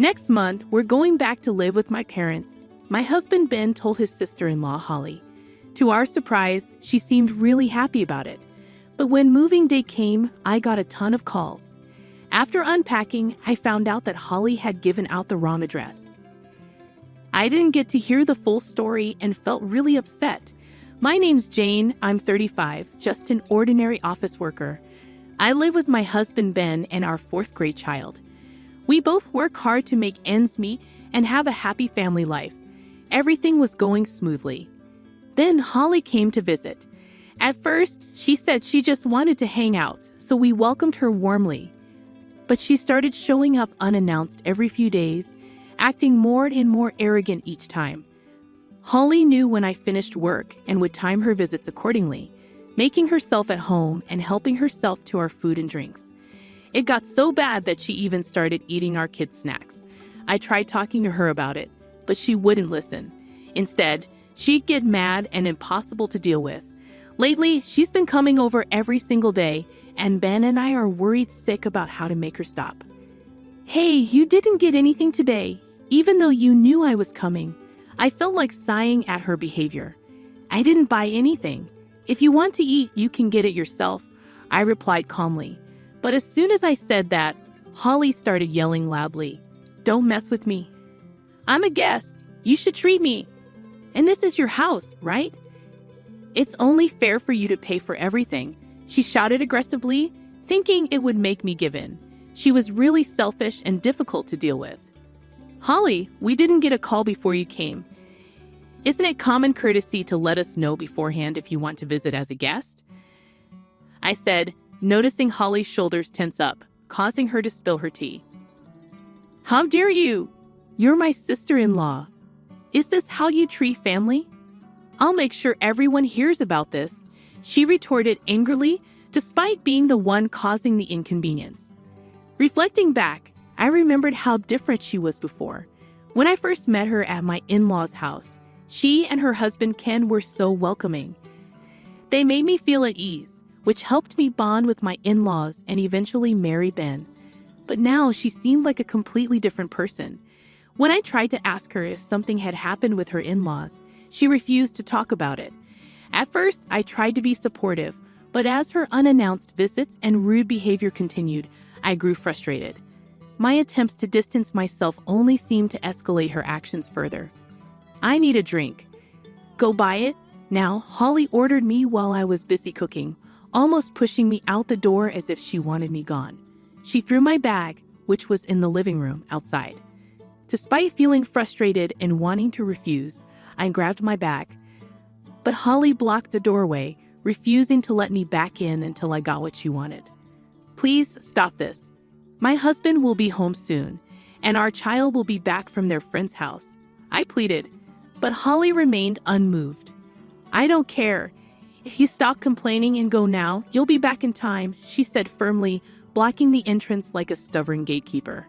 Next month, we're going back to live with my parents. My husband Ben told his sister-in-law Holly. To our surprise, she seemed really happy about it. But when moving day came, I got a ton of calls. After unpacking, I found out that Holly had given out the wrong address. I didn't get to hear the full story and felt really upset. My name's Jane, I'm 35, just an ordinary office worker. I live with my husband Ben and our 4th grade child. We both work hard to make ends meet and have a happy family life. Everything was going smoothly. Then Holly came to visit. At first, she said she just wanted to hang out, so we welcomed her warmly. But she started showing up unannounced every few days, acting more and more arrogant each time. Holly knew when I finished work and would time her visits accordingly, making herself at home and helping herself to our food and drinks. It got so bad that she even started eating our kids' snacks. I tried talking to her about it, but she wouldn't listen. Instead, she'd get mad and impossible to deal with. Lately, she's been coming over every single day, and Ben and I are worried sick about how to make her stop. Hey, you didn't get anything today, even though you knew I was coming. I felt like sighing at her behavior. I didn't buy anything. If you want to eat, you can get it yourself, I replied calmly. But as soon as I said that, Holly started yelling loudly. Don't mess with me. I'm a guest. You should treat me. And this is your house, right? It's only fair for you to pay for everything, she shouted aggressively, thinking it would make me give in. She was really selfish and difficult to deal with. Holly, we didn't get a call before you came. Isn't it common courtesy to let us know beforehand if you want to visit as a guest? I said, noticing Holly's shoulders tense up, causing her to spill her tea. How dare you? You're my sister-in-law. Is this how you treat family? I'll make sure everyone hears about this, she retorted angrily, despite being the one causing the inconvenience. Reflecting back, I remembered how different she was before. When I first met her at my in-laws' house, she and her husband Ken were so welcoming. They made me feel at ease, which helped me bond with my in-laws and eventually marry Ben. But now she seemed like a completely different person. When I tried to ask her if something had happened with her in-laws, she refused to talk about it. At first, I tried to be supportive, but as her unannounced visits and rude behavior continued, I grew frustrated. My attempts to distance myself only seemed to escalate her actions further. I need a drink. Go buy it? Now, Holly ordered me while I was busy cooking, almost pushing me out the door as if she wanted me gone. She threw my bag, which was in the living room, outside. Despite feeling frustrated and wanting to refuse, I grabbed my bag. But Holly blocked the doorway, refusing to let me back in until I got what she wanted. Please stop this. My husband will be home soon, and our child will be back from their friend's house, I pleaded, but Holly remained unmoved. I don't care. If you stop complaining and go now, you'll be back in time, she said firmly, blocking the entrance like a stubborn gatekeeper.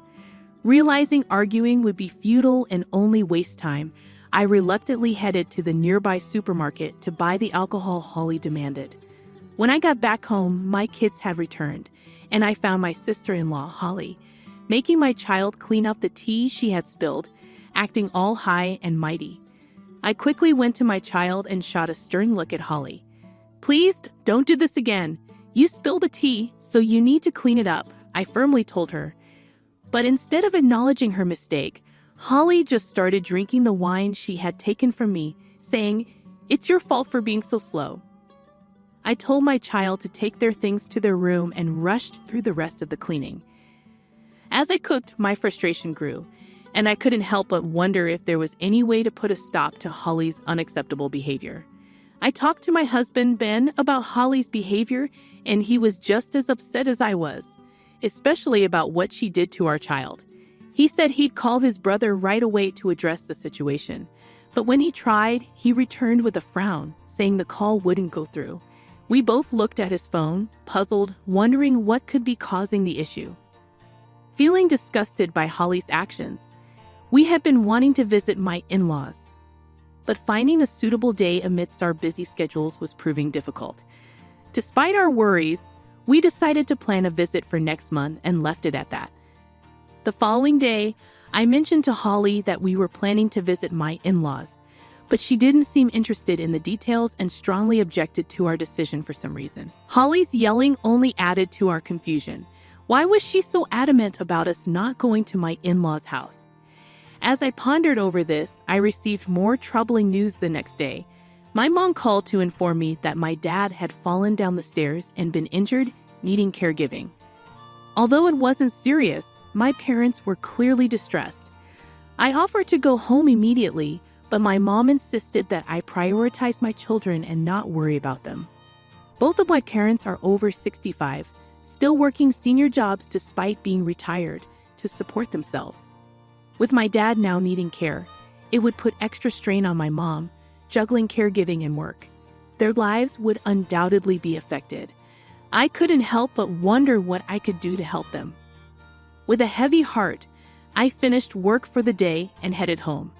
Realizing arguing would be futile and only waste time, I reluctantly headed to the nearby supermarket to buy the alcohol Holly demanded. When I got back home, my kids had returned, and I found my sister-in-law, Holly, making my child clean up the tea she had spilled, acting all high and mighty. I quickly went to my child and shot a stern look at Holly. Please, don't do this again. You spilled the tea, so you need to clean it up, I firmly told her. But instead of acknowledging her mistake, Holly just started drinking the wine she had taken from me, saying, "It's your fault for being so slow." I told my child to take their things to their room and rushed through the rest of the cleaning. As I cooked, my frustration grew, and I couldn't help but wonder if there was any way to put a stop to Holly's unacceptable behavior. I talked to my husband, Ben, about Holly's behavior, and he was just as upset as I was, especially about what she did to our child. He said he'd call his brother right away to address the situation, but when he tried, he returned with a frown, saying the call wouldn't go through. We both looked at his phone, puzzled, wondering what could be causing the issue. Feeling disgusted by Holly's actions, we had been wanting to visit my in-laws, but finding a suitable day amidst our busy schedules was proving difficult. Despite our worries, we decided to plan a visit for next month and left it at that. The following day, I mentioned to Holly that we were planning to visit my in-laws, but she didn't seem interested in the details and strongly objected to our decision for some reason. Holly's yelling only added to our confusion. Why was she so adamant about us not going to my in-laws' house? As I pondered over this, I received more troubling news the next day. My mom called to inform me that my dad had fallen down the stairs and been injured, needing caregiving. Although it wasn't serious, my parents were clearly distressed. I offered to go home immediately, but my mom insisted that I prioritize my children and not worry about them. Both of my parents are over 65, still working senior jobs despite being retired to support themselves. With my dad now needing care, it would put extra strain on my mom, juggling caregiving and work. Their lives would undoubtedly be affected. I couldn't help but wonder what I could do to help them. With a heavy heart, I finished work for the day and headed home.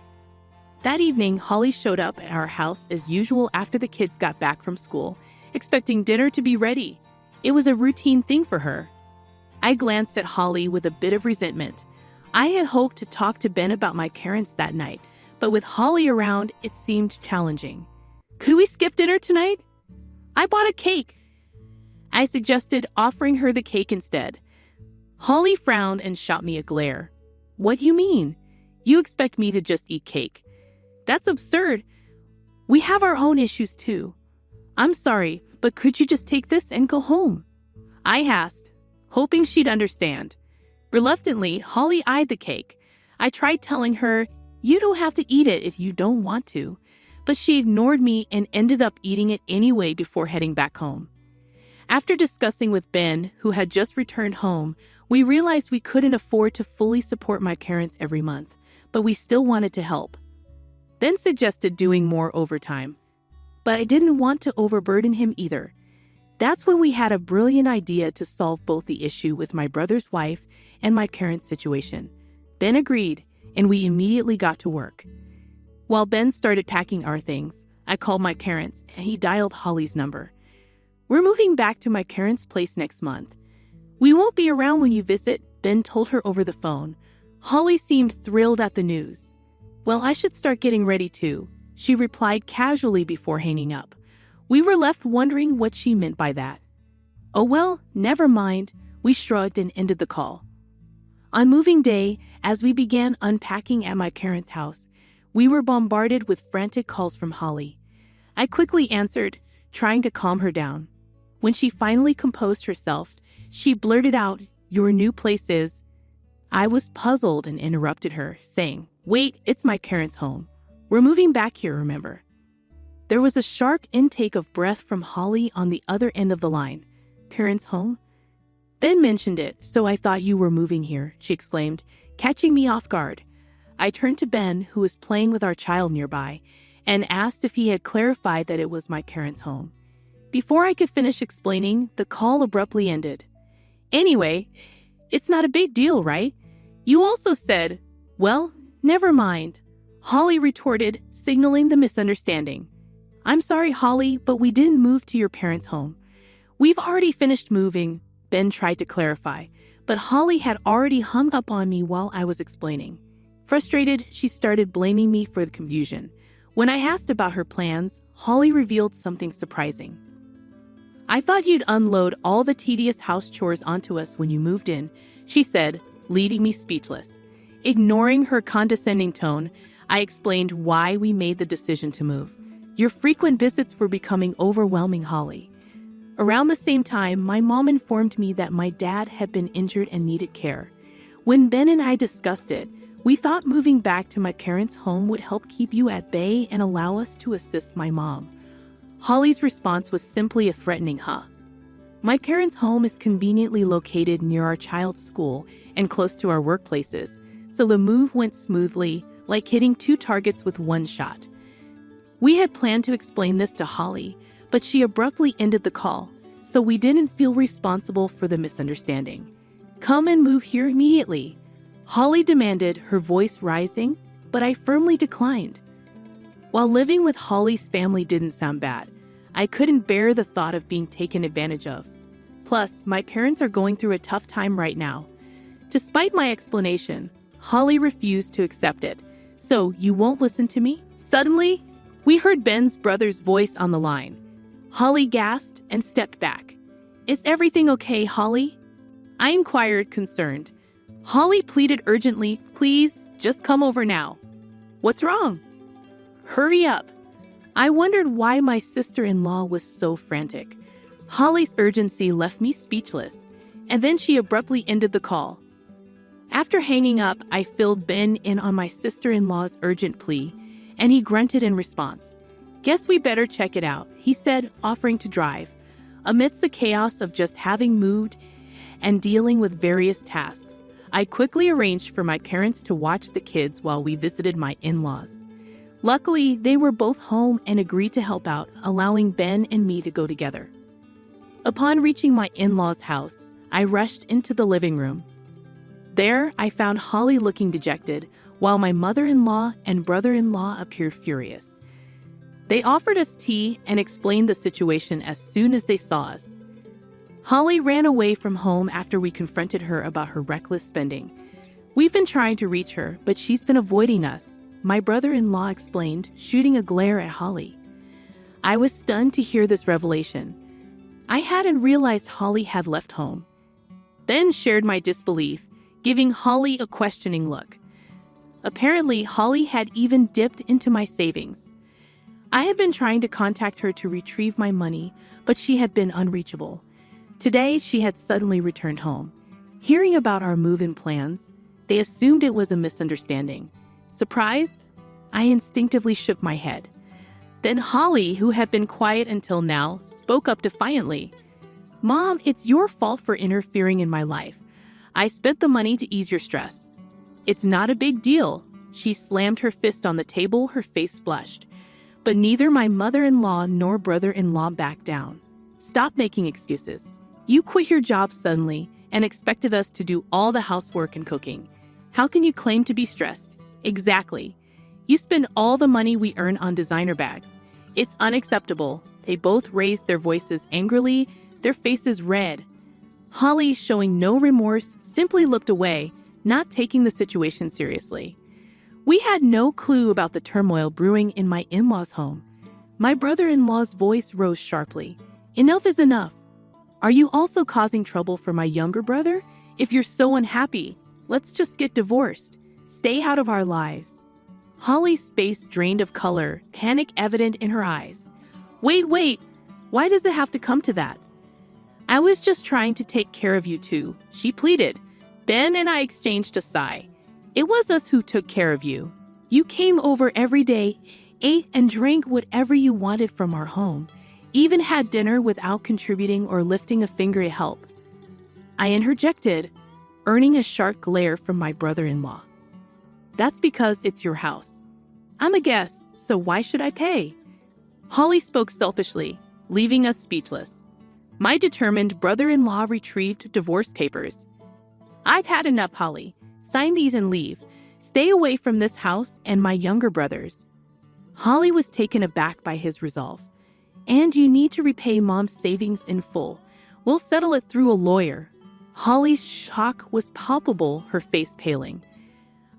That evening, Holly showed up at our house as usual after the kids got back from school, expecting dinner to be ready. It was a routine thing for her. I glanced at Holly with a bit of resentment. I had hoped to talk to Ben about my parents that night, but with Holly around, it seemed challenging. Could we skip dinner tonight? I bought a cake. I suggested, offering her the cake instead. Holly frowned and shot me a glare. What do you mean? You expect me to just eat cake? That's absurd. We have our own issues too. I'm sorry, but could you just take this and go home? I asked, hoping she'd understand. Reluctantly, Holly eyed the cake. I tried telling her, you don't have to eat it if you don't want to, but she ignored me and ended up eating it anyway before heading back home. After discussing with Ben, who had just returned home, we realized we couldn't afford to fully support my parents every month, but we still wanted to help. Ben suggested doing more overtime, but I didn't want to overburden him either. That's when we had a brilliant idea to solve both the issue with my brother's wife and my parents' situation. Ben agreed, and we immediately got to work. While Ben started packing our things, I called my parents and he dialed Holly's number. We're moving back to my parents' place next month. We won't be around when you visit, Ben told her over the phone. Holly seemed thrilled at the news. Well, I should start getting ready too, she replied casually before hanging up. We were left wondering what she meant by that. Oh well, never mind, we shrugged and ended the call. On moving day, as we began unpacking at my parents' house, we were bombarded with frantic calls from Holly. I quickly answered, trying to calm her down. When she finally composed herself, she blurted out, "Your new place is..." I was puzzled and interrupted her, saying, "Wait, it's my parents' home. We're moving back here, remember?" There was a sharp intake of breath from Holly on the other end of the line. Parents' home? Ben mentioned it, so I thought you were moving here, she exclaimed, catching me off guard. I turned to Ben, who was playing with our child nearby, and asked if he had clarified that it was my parents' home. Before I could finish explaining, the call abruptly ended. Anyway, it's not a big deal, right? You also said, well, never mind, Holly retorted, signaling the misunderstanding. I'm sorry, Holly, but we didn't move to your parents' home. We've already finished moving, Ben tried to clarify, but Holly had already hung up on me while I was explaining. Frustrated, she started blaming me for the confusion. When I asked about her plans, Holly revealed something surprising. I thought you'd unload all the tedious house chores onto us when you moved in, she said, leaving me speechless. Ignoring her condescending tone, I explained why we made the decision to move. Your frequent visits were becoming overwhelming, Holly. Around the same time, my mom informed me that my dad had been injured and needed care. When Ben and I discussed it, we thought moving back to my parents' home would help keep you at bay and allow us to assist my mom. Holly's response was simply a threatening huh. My parents' home is conveniently located near our child's school and close to our workplaces, so the move went smoothly, like hitting two targets with one shot. We had planned to explain this to Holly, but she abruptly ended the call, so we didn't feel responsible for the misunderstanding. Come and move here immediately, Holly demanded, her voice rising, but I firmly declined. While living with Holly's family didn't sound bad, I couldn't bear the thought of being taken advantage of. Plus, my parents are going through a tough time right now. Despite my explanation, Holly refused to accept it. So, you won't listen to me? Suddenly, we heard Ben's brother's voice on the line. Holly gasped and stepped back. Is everything okay, Holly? I inquired, concerned. Holly pleaded urgently, please, just come over now. What's wrong? Hurry up. I wondered why my sister-in-law was so frantic. Holly's urgency left me speechless, and then she abruptly ended the call. After hanging up, I filled Ben in on my sister-in-law's urgent plea, and he grunted in response. Guess we better check it out, he said, offering to drive. Amidst the chaos of just having moved and dealing with various tasks, I quickly arranged for my parents to watch the kids while we visited my in-laws. Luckily, they were both home and agreed to help out, allowing Ben and me to go together. Upon reaching my in-laws' house, I rushed into the living room. There, I found Holly looking dejected, while my mother-in-law and brother-in-law appeared furious. They offered us tea and explained the situation as soon as they saw us. Holly ran away from home after we confronted her about her reckless spending. We've been trying to reach her, but she's been avoiding us, my brother-in-law explained, shooting a glare at Holly. I was stunned to hear this revelation. I hadn't realized Holly had left home. Ben shared my disbelief, giving Holly a questioning look. Apparently, Holly had even dipped into my savings. I had been trying to contact her to retrieve my money, but she had been unreachable. Today, she had suddenly returned home. Hearing about our move-in plans, they assumed it was a misunderstanding. Surprised? I instinctively shook my head. Then Holly, who had been quiet until now, spoke up defiantly. Mom, it's your fault for interfering in my life. I spent the money to ease your stress. It's not a big deal. She slammed her fist on the table, her face flushed. But neither my mother-in-law nor brother-in-law backed down. Stop making excuses. You quit your job suddenly and expected us to do all the housework and cooking. How can you claim to be stressed? Exactly. You spend all the money we earn on designer bags. It's unacceptable. They both raised their voices angrily, their faces red. Holly, showing no remorse, simply looked away, not taking the situation seriously. We had no clue about the turmoil brewing in my in-laws' home. My brother-in-law's voice rose sharply. Enough is enough. Are you also causing trouble for my younger brother? If you're so unhappy, let's just get divorced. Stay out of our lives. Holly's face drained of color, panic evident in her eyes. Wait. Why does it have to come to that? I was just trying to take care of you two, she pleaded. Ben and I exchanged a sigh. It was us who took care of you. You came over every day, ate and drank whatever you wanted from our home, even had dinner without contributing or lifting a finger to help. I interjected, earning a sharp glare from my brother-in-law. That's because it's your house. I'm a guest, so why should I pay? Holly spoke selfishly, leaving us speechless. My determined brother-in-law retrieved divorce papers. I've had enough, Holly. Sign these and leave. Stay away from this house and my younger brothers. Holly was taken aback by his resolve. And you need to repay Mom's savings in full. We'll settle it through a lawyer. Holly's shock was palpable, her face paling.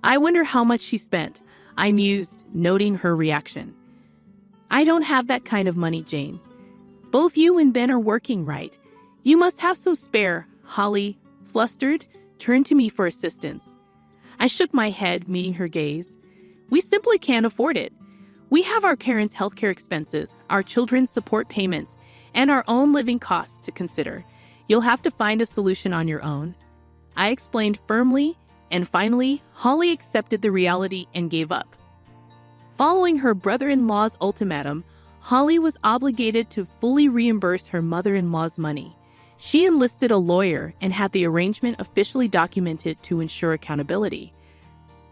I wonder how much she spent, I mused, noting her reaction. I don't have that kind of money, Jane. Both you and Ben are working, right? You must have some spare. Holly, flustered, turned to me for assistance. I shook my head, meeting her gaze. We simply can't afford it. We have our parents' healthcare expenses, our children's support payments, and our own living costs to consider. You'll have to find a solution on your own. I explained firmly, and finally, Holly accepted the reality and gave up. Following her brother-in-law's ultimatum, Holly was obligated to fully reimburse her mother-in-law's money. She enlisted a lawyer and had the arrangement officially documented to ensure accountability.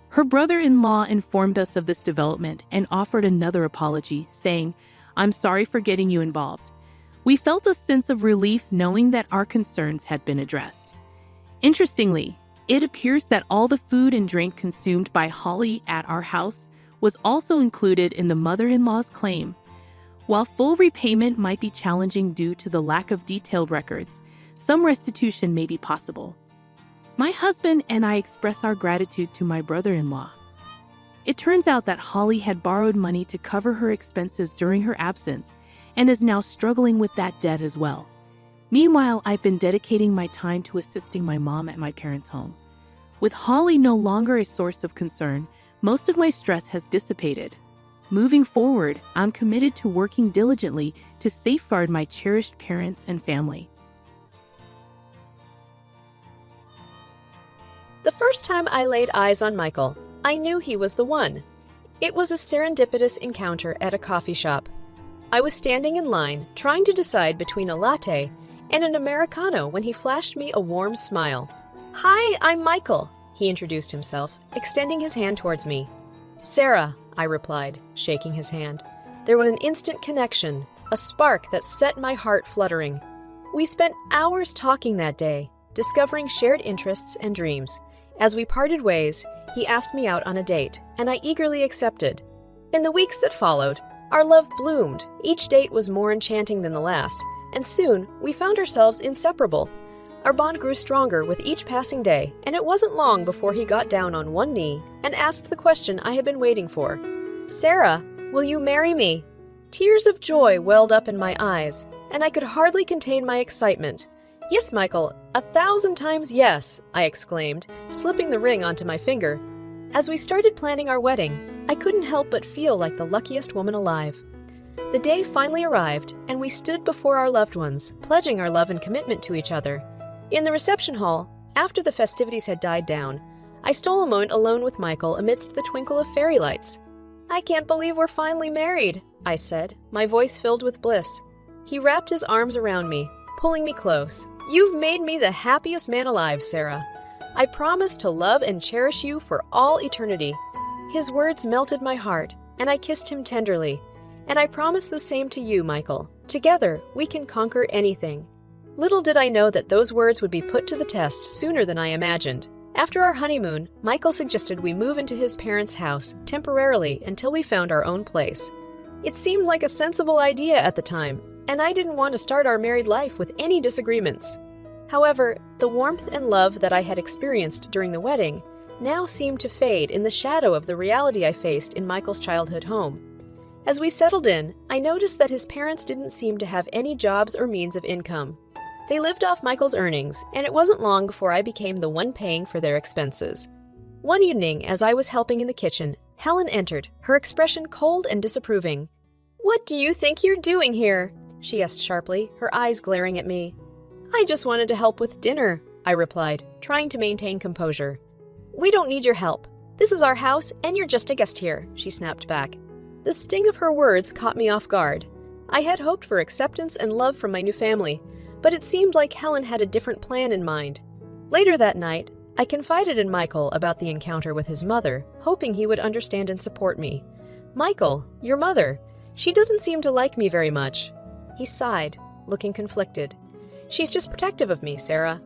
Her brother-in-law informed us of this development and offered another apology, saying, "I'm sorry for getting you involved." We felt a sense of relief knowing that our concerns had been addressed. Interestingly, it appears that all the food and drink consumed by Holly at our house was also included in the mother-in-law's claim. While full repayment might be challenging due to the lack of detailed records, some restitution may be possible. My husband and I express our gratitude to my brother-in-law. It turns out that Holly had borrowed money to cover her expenses during her absence and is now struggling with that debt as well. Meanwhile, I've been dedicating my time to assisting my mom at my parents' home. With Holly no longer a source of concern, most of my stress has dissipated. Moving forward, I'm committed to working diligently to safeguard my cherished parents and family. The first time I laid eyes on Michael, I knew he was the one. It was a serendipitous encounter at a coffee shop. I was standing in line, trying to decide between a latte and an Americano when he flashed me a warm smile. "Hi, I'm Michael," he introduced himself, extending his hand towards me. "Sarah," I replied, shaking his hand. There was an instant connection, a spark that set my heart fluttering. We spent hours talking that day, discovering shared interests and dreams. As we parted ways, he asked me out on a date, and I eagerly accepted. In the weeks that followed, our love bloomed. Each date was more enchanting than the last, and soon we found ourselves inseparable. Our bond grew stronger with each passing day, and it wasn't long before he got down on one knee and asked the question I had been waiting for. "Sarah, will you marry me?" Tears of joy welled up in my eyes, and I could hardly contain my excitement. "Yes, Michael, 1,000 times yes," I exclaimed, slipping the ring onto my finger. As we started planning our wedding, I couldn't help but feel like the luckiest woman alive. The day finally arrived, and we stood before our loved ones, pledging our love and commitment to each other. In the reception hall, after the festivities had died down, I stole a moment alone with Michael amidst the twinkle of fairy lights. "I can't believe we're finally married," I said, my voice filled with bliss. He wrapped his arms around me, pulling me close. "You've made me the happiest man alive, Sarah. I promise to love and cherish you for all eternity." His words melted my heart, and I kissed him tenderly. "And I promise the same to you, Michael. Together, we can conquer anything." Little did I know that those words would be put to the test sooner than I imagined. After our honeymoon, Michael suggested we move into his parents' house temporarily until we found our own place. It seemed like a sensible idea at the time, and I didn't want to start our married life with any disagreements. However, the warmth and love that I had experienced during the wedding now seemed to fade in the shadow of the reality I faced in Michael's childhood home. As we settled in, I noticed that his parents didn't seem to have any jobs or means of income. They lived off Michael's earnings, and it wasn't long before I became the one paying for their expenses. One evening, as I was helping in the kitchen, Helen entered, her expression cold and disapproving. "What do you think you're doing here?" she asked sharply, her eyes glaring at me. "I just wanted to help with dinner," I replied, trying to maintain composure. "We don't need your help. This is our house, and you're just a guest here," she snapped back. The sting of her words caught me off guard. I had hoped for acceptance and love from my new family, but it seemed like Helen had a different plan in mind. Later that night, I confided in Michael about the encounter with his mother, hoping he would understand and support me. "Michael, your mother, she doesn't seem to like me very much." He sighed, looking conflicted. "She's just protective of me, Sarah."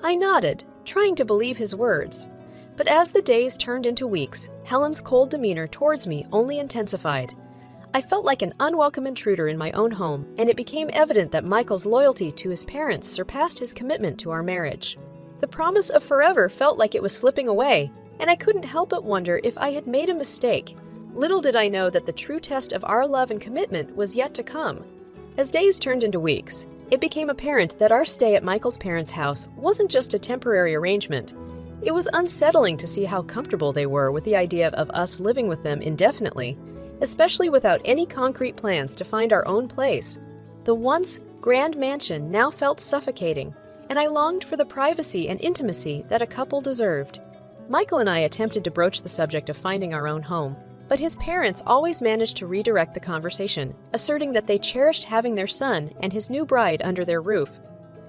I nodded, trying to believe his words. But as the days turned into weeks, Helen's cold demeanor towards me only intensified. I felt like an unwelcome intruder in my own home, and it became evident that Michael's loyalty to his parents surpassed his commitment to our marriage. The promise of forever felt like it was slipping away, and I couldn't help but wonder if I had made a mistake. Little did I know that the true test of our love and commitment was yet to come. As days turned into weeks, it became apparent that our stay at Michael's parents' house wasn't just a temporary arrangement. It was unsettling to see how comfortable they were with the idea of us living with them indefinitely, especially without any concrete plans to find our own place. The once grand mansion now felt suffocating, and I longed for the privacy and intimacy that a couple deserved. Michael and I attempted to broach the subject of finding our own home, but his parents always managed to redirect the conversation, asserting that they cherished having their son and his new bride under their roof.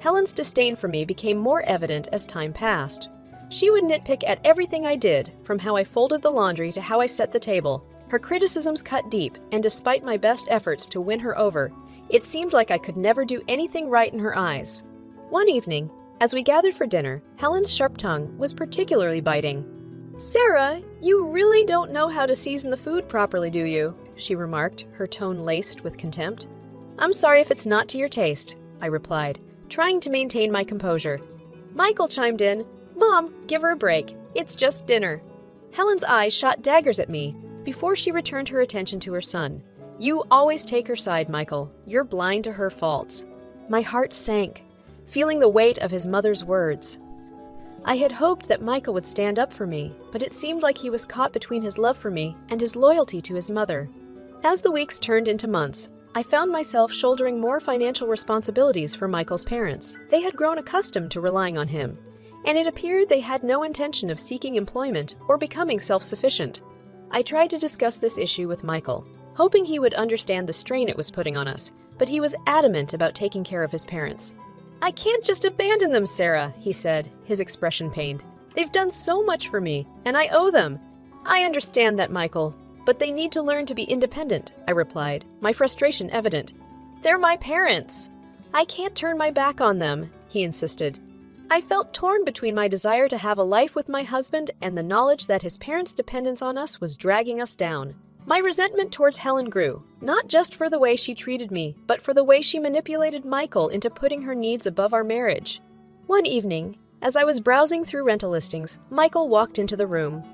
Helen's disdain for me became more evident as time passed. She would nitpick at everything I did, from how I folded the laundry to how I set the table. Her criticisms cut deep, and despite my best efforts to win her over, it seemed like I could never do anything right in her eyes. One evening, as we gathered for dinner, Helen's sharp tongue was particularly biting. "Sarah, you really don't know how to season the food properly, do you?" she remarked, her tone laced with contempt. "I'm sorry if it's not to your taste," I replied, trying to maintain my composure. Michael chimed in. "Mom, give her a break. It's just dinner." Helen's eyes shot daggers at me before she returned her attention to her son. "You always take her side, Michael. You're blind to her faults." My heart sank, feeling the weight of his mother's words. I had hoped that Michael would stand up for me, but it seemed like he was caught between his love for me and his loyalty to his mother. As the weeks turned into months, I found myself shouldering more financial responsibilities for Michael's parents. They had grown accustomed to relying on him, and it appeared they had no intention of seeking employment or becoming self-sufficient. I tried to discuss this issue with Michael, hoping he would understand the strain it was putting on us, but he was adamant about taking care of his parents. "I can't just abandon them, Sarah," he said, his expression pained. "They've done so much for me, and I owe them." "I understand that, Michael, but they need to learn to be independent," I replied, my frustration evident. "They're my parents. I can't turn my back on them," he insisted. I felt torn between my desire to have a life with my husband and the knowledge that his parents' dependence on us was dragging us down. My resentment towards Helen grew, not just for the way she treated me, but for the way she manipulated Michael into putting her needs above our marriage. One evening, as I was browsing through rental listings, Michael walked into the room.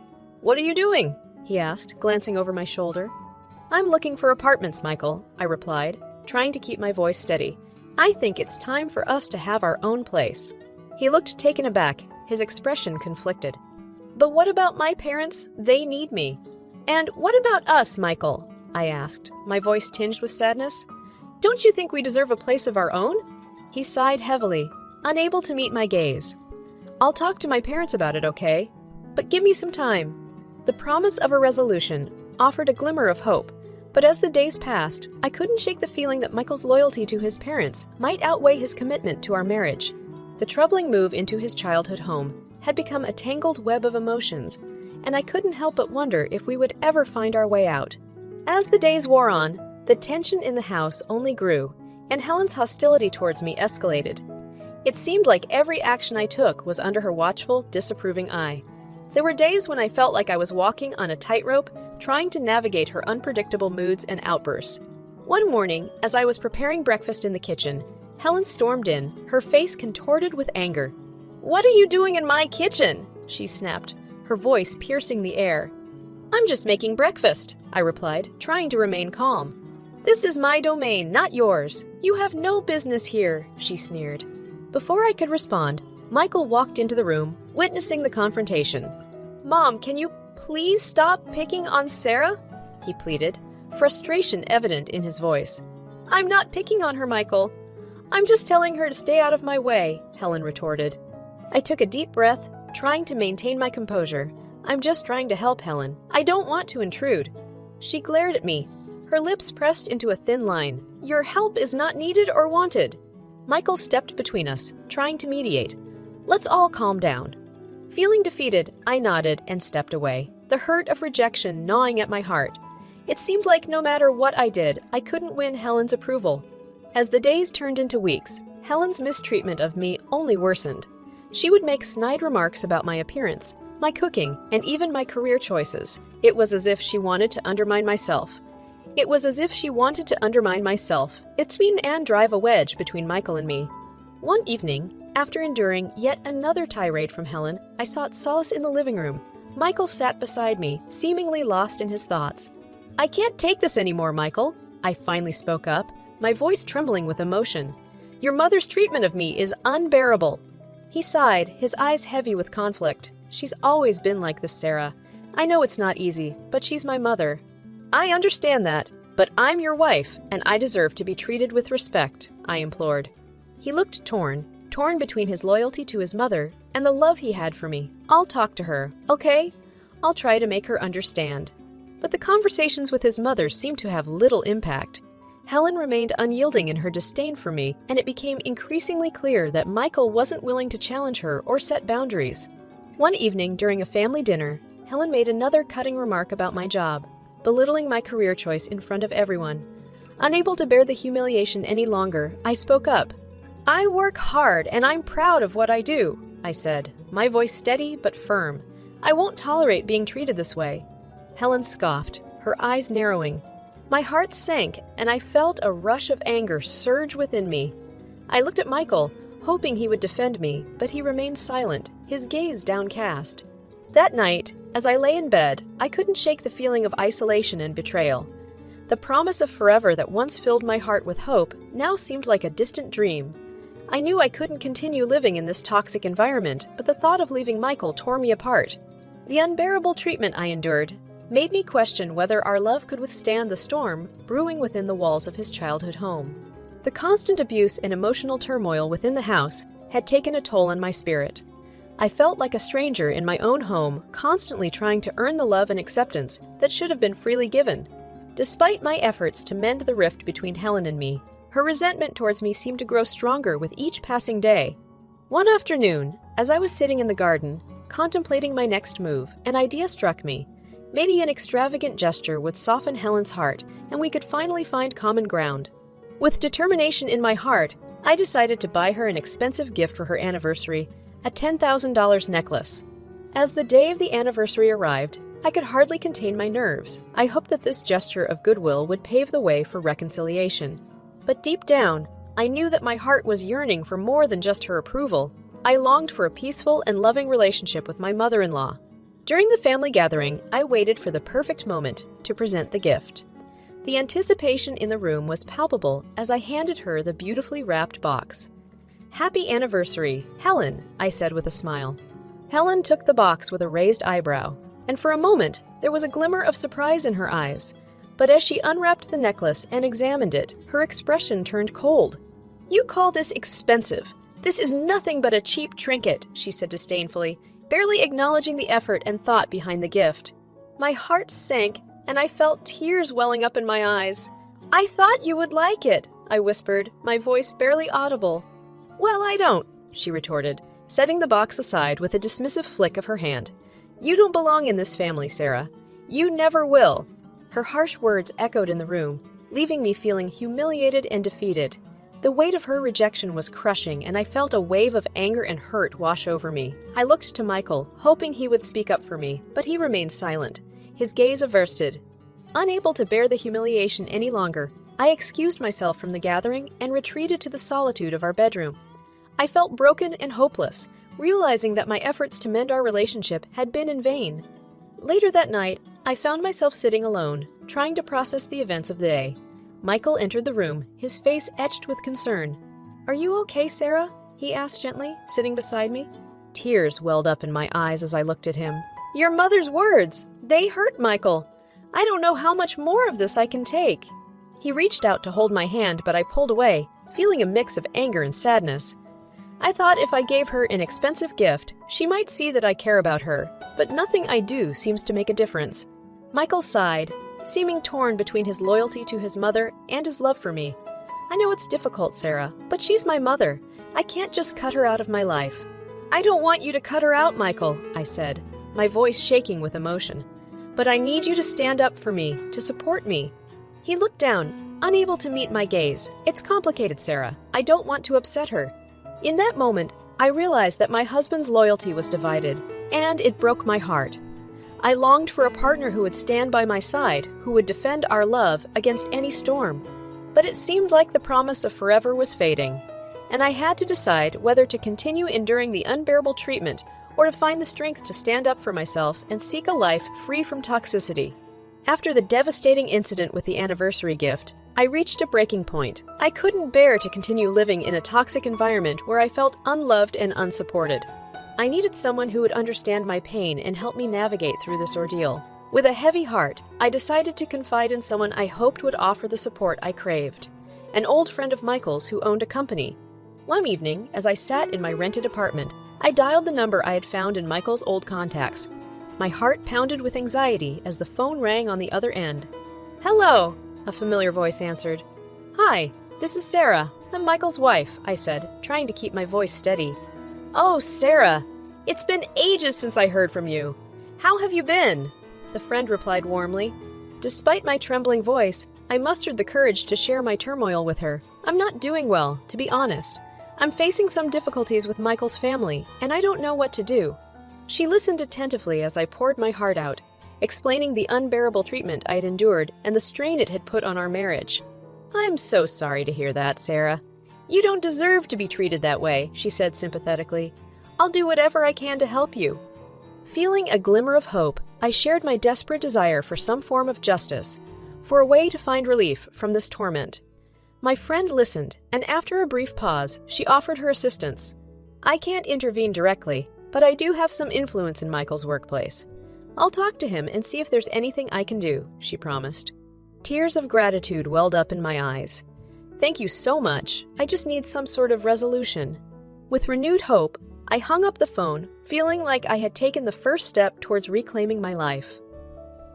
"What are you doing?" he asked, glancing over my shoulder. "I'm looking for apartments, Michael," I replied, trying to keep my voice steady. "I think it's time for us to have our own place." He looked taken aback, his expression conflicted. "But what about my parents? They need me." "And what about us, Michael?" I asked, my voice tinged with sadness. "Don't you think we deserve a place of our own?" He sighed heavily, unable to meet my gaze. "I'll talk to my parents about it, okay? But give me some time." The promise of a resolution offered a glimmer of hope, but as the days passed, I couldn't shake the feeling that Michael's loyalty to his parents might outweigh his commitment to our marriage. The troubling move into his childhood home had become a tangled web of emotions, and I couldn't help but wonder if we would ever find our way out. As the days wore on, the tension in the house only grew, and Helen's hostility towards me escalated. It seemed like every action I took was under her watchful, disapproving eye. There were days when I felt like I was walking on a tightrope, trying to navigate her unpredictable moods and outbursts. One morning, as I was preparing breakfast in the kitchen, Helen stormed in, her face contorted with anger. "What are you doing in my kitchen?" she snapped, her voice piercing the air. "I'm just making breakfast," I replied, trying to remain calm. "This is my domain, not yours. You have no business here," she sneered. Before I could respond, Michael walked into the room, witnessing the confrontation. "Mom, can you please stop picking on Sarah?" he pleaded, frustration evident in his voice. "I'm not picking on her, Michael. I'm just telling her to stay out of my way," Helen retorted. I took a deep breath, trying to maintain my composure. "I'm just trying to help, Helen. I don't want to intrude." She glared at me, her lips pressed into a thin line. "Your help is not needed or wanted." Michael stepped between us, trying to mediate. "Let's all calm down." Feeling defeated, I nodded and stepped away, the hurt of rejection gnawing at my heart. It seemed like no matter what I did, I couldn't win Helen's approval. As the days turned into weeks, Helen's mistreatment of me only worsened. She would make snide remarks about my appearance, my cooking, and even my career choices. It was as if she wanted to undermine myself. It seemed and drive a wedge between Michael and me. One evening, after enduring yet another tirade from Helen, I sought solace in the living room. Michael sat beside me, seemingly lost in his thoughts. "I can't take this anymore, Michael," I finally spoke up, my voice trembling with emotion. "Your mother's treatment of me is unbearable." He sighed, his eyes heavy with conflict. "She's always been like this, Sarah. I know it's not easy, but she's my mother." "I understand that, but I'm your wife, and I deserve to be treated with respect," I implored. He looked torn between his loyalty to his mother and the love he had for me. "I'll talk to her, okay? I'll try to make her understand." But the conversations with his mother seemed to have little impact. Helen remained unyielding in her disdain for me, and it became increasingly clear that Michael wasn't willing to challenge her or set boundaries. One evening during a family dinner, Helen made another cutting remark about my job, belittling my career choice in front of everyone. Unable to bear the humiliation any longer, I spoke up. "I work hard and I'm proud of what I do," I said, my voice steady but firm. "I won't tolerate being treated this way." Helen scoffed, her eyes narrowing. My heart sank, and I felt a rush of anger surge within me. I looked at Michael, hoping he would defend me, but he remained silent, his gaze downcast. That night, as I lay in bed, I couldn't shake the feeling of isolation and betrayal. The promise of forever that once filled my heart with hope now seemed like a distant dream. I knew I couldn't continue living in this toxic environment, but the thought of leaving Michael tore me apart. The unbearable treatment I endured made me question whether our love could withstand the storm brewing within the walls of his childhood home. The constant abuse and emotional turmoil within the house had taken a toll on my spirit. I felt like a stranger in my own home, constantly trying to earn the love and acceptance that should have been freely given. Despite my efforts to mend the rift between Helen and me, her resentment towards me seemed to grow stronger with each passing day. One afternoon, as I was sitting in the garden, contemplating my next move, an idea struck me. Maybe an extravagant gesture would soften Helen's heart, and we could finally find common ground. With determination in my heart, I decided to buy her an expensive gift for her anniversary, a $10,000 necklace. As the day of the anniversary arrived, I could hardly contain my nerves. I hoped that this gesture of goodwill would pave the way for reconciliation. But deep down, I knew that my heart was yearning for more than just her approval. I longed for a peaceful and loving relationship with my mother-in-law. During the family gathering, I waited for the perfect moment to present the gift. The anticipation in the room was palpable as I handed her the beautifully wrapped box. "Happy anniversary, Helen," I said with a smile. Helen took the box with a raised eyebrow, and for a moment there was a glimmer of surprise in her eyes. But as she unwrapped the necklace and examined it, her expression turned cold. "You call this expensive? This is nothing but a cheap trinket," she said disdainfully, barely acknowledging the effort and thought behind the gift. My heart sank, and I felt tears welling up in my eyes. "I thought you would like it," I whispered, my voice barely audible. "Well, I don't," she retorted, setting the box aside with a dismissive flick of her hand. "You don't belong in this family, Sarah. You never will." Her harsh words echoed in the room, leaving me feeling humiliated and defeated. The weight of her rejection was crushing, and I felt a wave of anger and hurt wash over me. I looked to Michael, hoping he would speak up for me, but he remained silent, his gaze averted. Unable to bear the humiliation any longer, I excused myself from the gathering and retreated to the solitude of our bedroom. I felt broken and hopeless, realizing that my efforts to mend our relationship had been in vain. Later that night, I found myself sitting alone, trying to process the events of the day. Michael entered the room, his face etched with concern. "Are you okay, Sarah?" he asked gently, sitting beside me. Tears welled up in my eyes as I looked at him. "Your mother's words! They hurt, Michael! I don't know how much more of this I can take." He reached out to hold my hand, but I pulled away, feeling a mix of anger and sadness. I thought if I gave her an expensive gift, she might see that I care about her, but nothing I do seems to make a difference. Michael sighed, seeming torn between his loyalty to his mother and his love for me. "I know it's difficult, Sarah, but she's my mother. I can't just cut her out of my life." "I don't want you to cut her out, Michael," I said, my voice shaking with emotion. "But I need you to stand up for me, to support me." He looked down, unable to meet my gaze. "It's complicated, Sarah. I don't want to upset her." In that moment, I realized that my husband's loyalty was divided, and it broke my heart. I longed for a partner who would stand by my side, who would defend our love against any storm. But it seemed like the promise of forever was fading, and I had to decide whether to continue enduring the unbearable treatment or to find the strength to stand up for myself and seek a life free from toxicity. After the devastating incident with the anniversary gift, I reached a breaking point. I couldn't bear to continue living in a toxic environment where I felt unloved and unsupported. I needed someone who would understand my pain and help me navigate through this ordeal. With a heavy heart, I decided to confide in someone I hoped would offer the support I craved. An old friend of Michael's who owned a company. One evening, as I sat in my rented apartment, I dialed the number I had found in Michael's old contacts. My heart pounded with anxiety as the phone rang on the other end. "Hello," a familiar voice answered. "Hi, this is Sarah. I'm Michael's wife," I said, trying to keep my voice steady. "Oh, Sarah, it's been ages since I heard from you. How have you been?" The friend replied warmly. Despite my trembling voice, I mustered the courage to share my turmoil with her. "I'm not doing well, to be honest. I'm facing some difficulties with Michael's family, and I don't know what to do." She listened attentively as I poured my heart out, explaining the unbearable treatment I had endured and the strain it had put on our marriage. "I'm so sorry to hear that, Sarah. "You don't deserve to be treated that way," she said sympathetically. "I'll do whatever I can to help you." Feeling a glimmer of hope, I shared my desperate desire for some form of justice, for a way to find relief from this torment. My friend listened, and after a brief pause, she offered her assistance. "I can't intervene directly, but I do have some influence in Michael's workplace. I'll talk to him and see if there's anything I can do," she promised. Tears of gratitude welled up in my eyes. "Thank you so much. I just need some sort of resolution." With renewed hope, I hung up the phone, feeling like I had taken the first step towards reclaiming my life.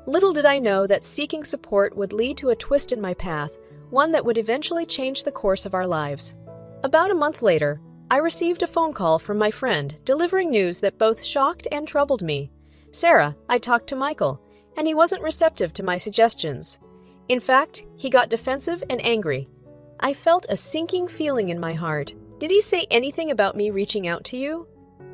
Little did I know that seeking support would lead to a twist in my path, one that would eventually change the course of our lives. About a month later, I received a phone call from my friend delivering news that both shocked and troubled me. "Sarah, I talked to Michael, and he wasn't receptive to my suggestions. In fact, he got defensive and angry. I felt a sinking feeling in my heart. Did he say anything about me reaching out to you?"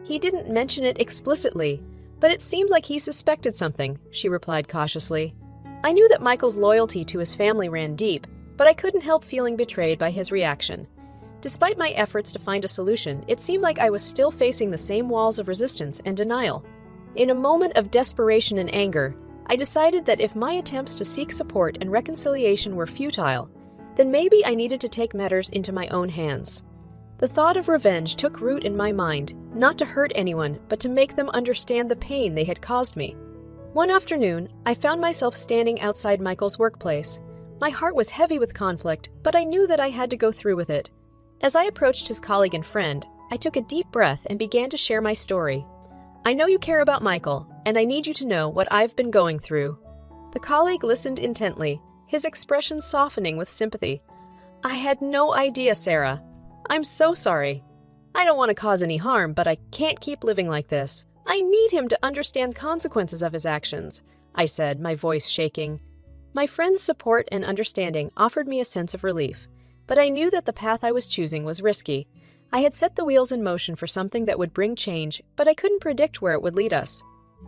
"He didn't mention it explicitly, but it seemed like he suspected something," she replied cautiously. I knew that Michael's loyalty to his family ran deep, but I couldn't help feeling betrayed by his reaction. Despite my efforts to find a solution, it seemed like I was still facing the same walls of resistance and denial. In a moment of desperation and anger, I decided that if my attempts to seek support and reconciliation were futile, then maybe I needed to take matters into my own hands. The thought of revenge took root in my mind, not to hurt anyone, but to make them understand the pain they had caused me. One afternoon, I found myself standing outside Michael's workplace. My heart was heavy with conflict, but I knew that I had to go through with it. As I approached his colleague and friend, I took a deep breath and began to share my story. "I know you care about Michael, and I need you to know what I've been going through." The colleague listened intently, his expression softening with sympathy. "I had no idea, Sarah. I'm so sorry. I don't want to cause any harm, but I can't keep living like this. I need him to understand consequences of his actions," I said, my voice shaking. My friend's support and understanding offered me a sense of relief, but I knew that the path I was choosing was risky. I had set the wheels in motion for something that would bring change, but I couldn't predict where it would lead us.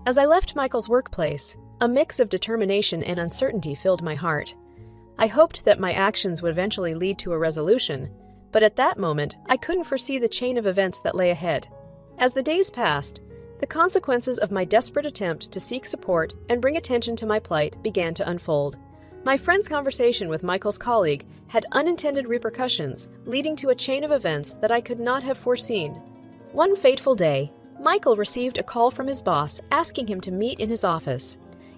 As I left Michael's workplace, a mix of determination and uncertainty filled my heart. I hoped that my actions would eventually lead to a resolution, but at that moment, I couldn't foresee the chain of events that lay ahead. As the days passed, the consequences of my desperate attempt to seek support and bring attention to my plight began to unfold. My friend's conversation with Michael's colleague had unintended repercussions, leading to a chain of events that I could not have foreseen. One fateful day, Michael received a call from his boss asking him to meet in his office.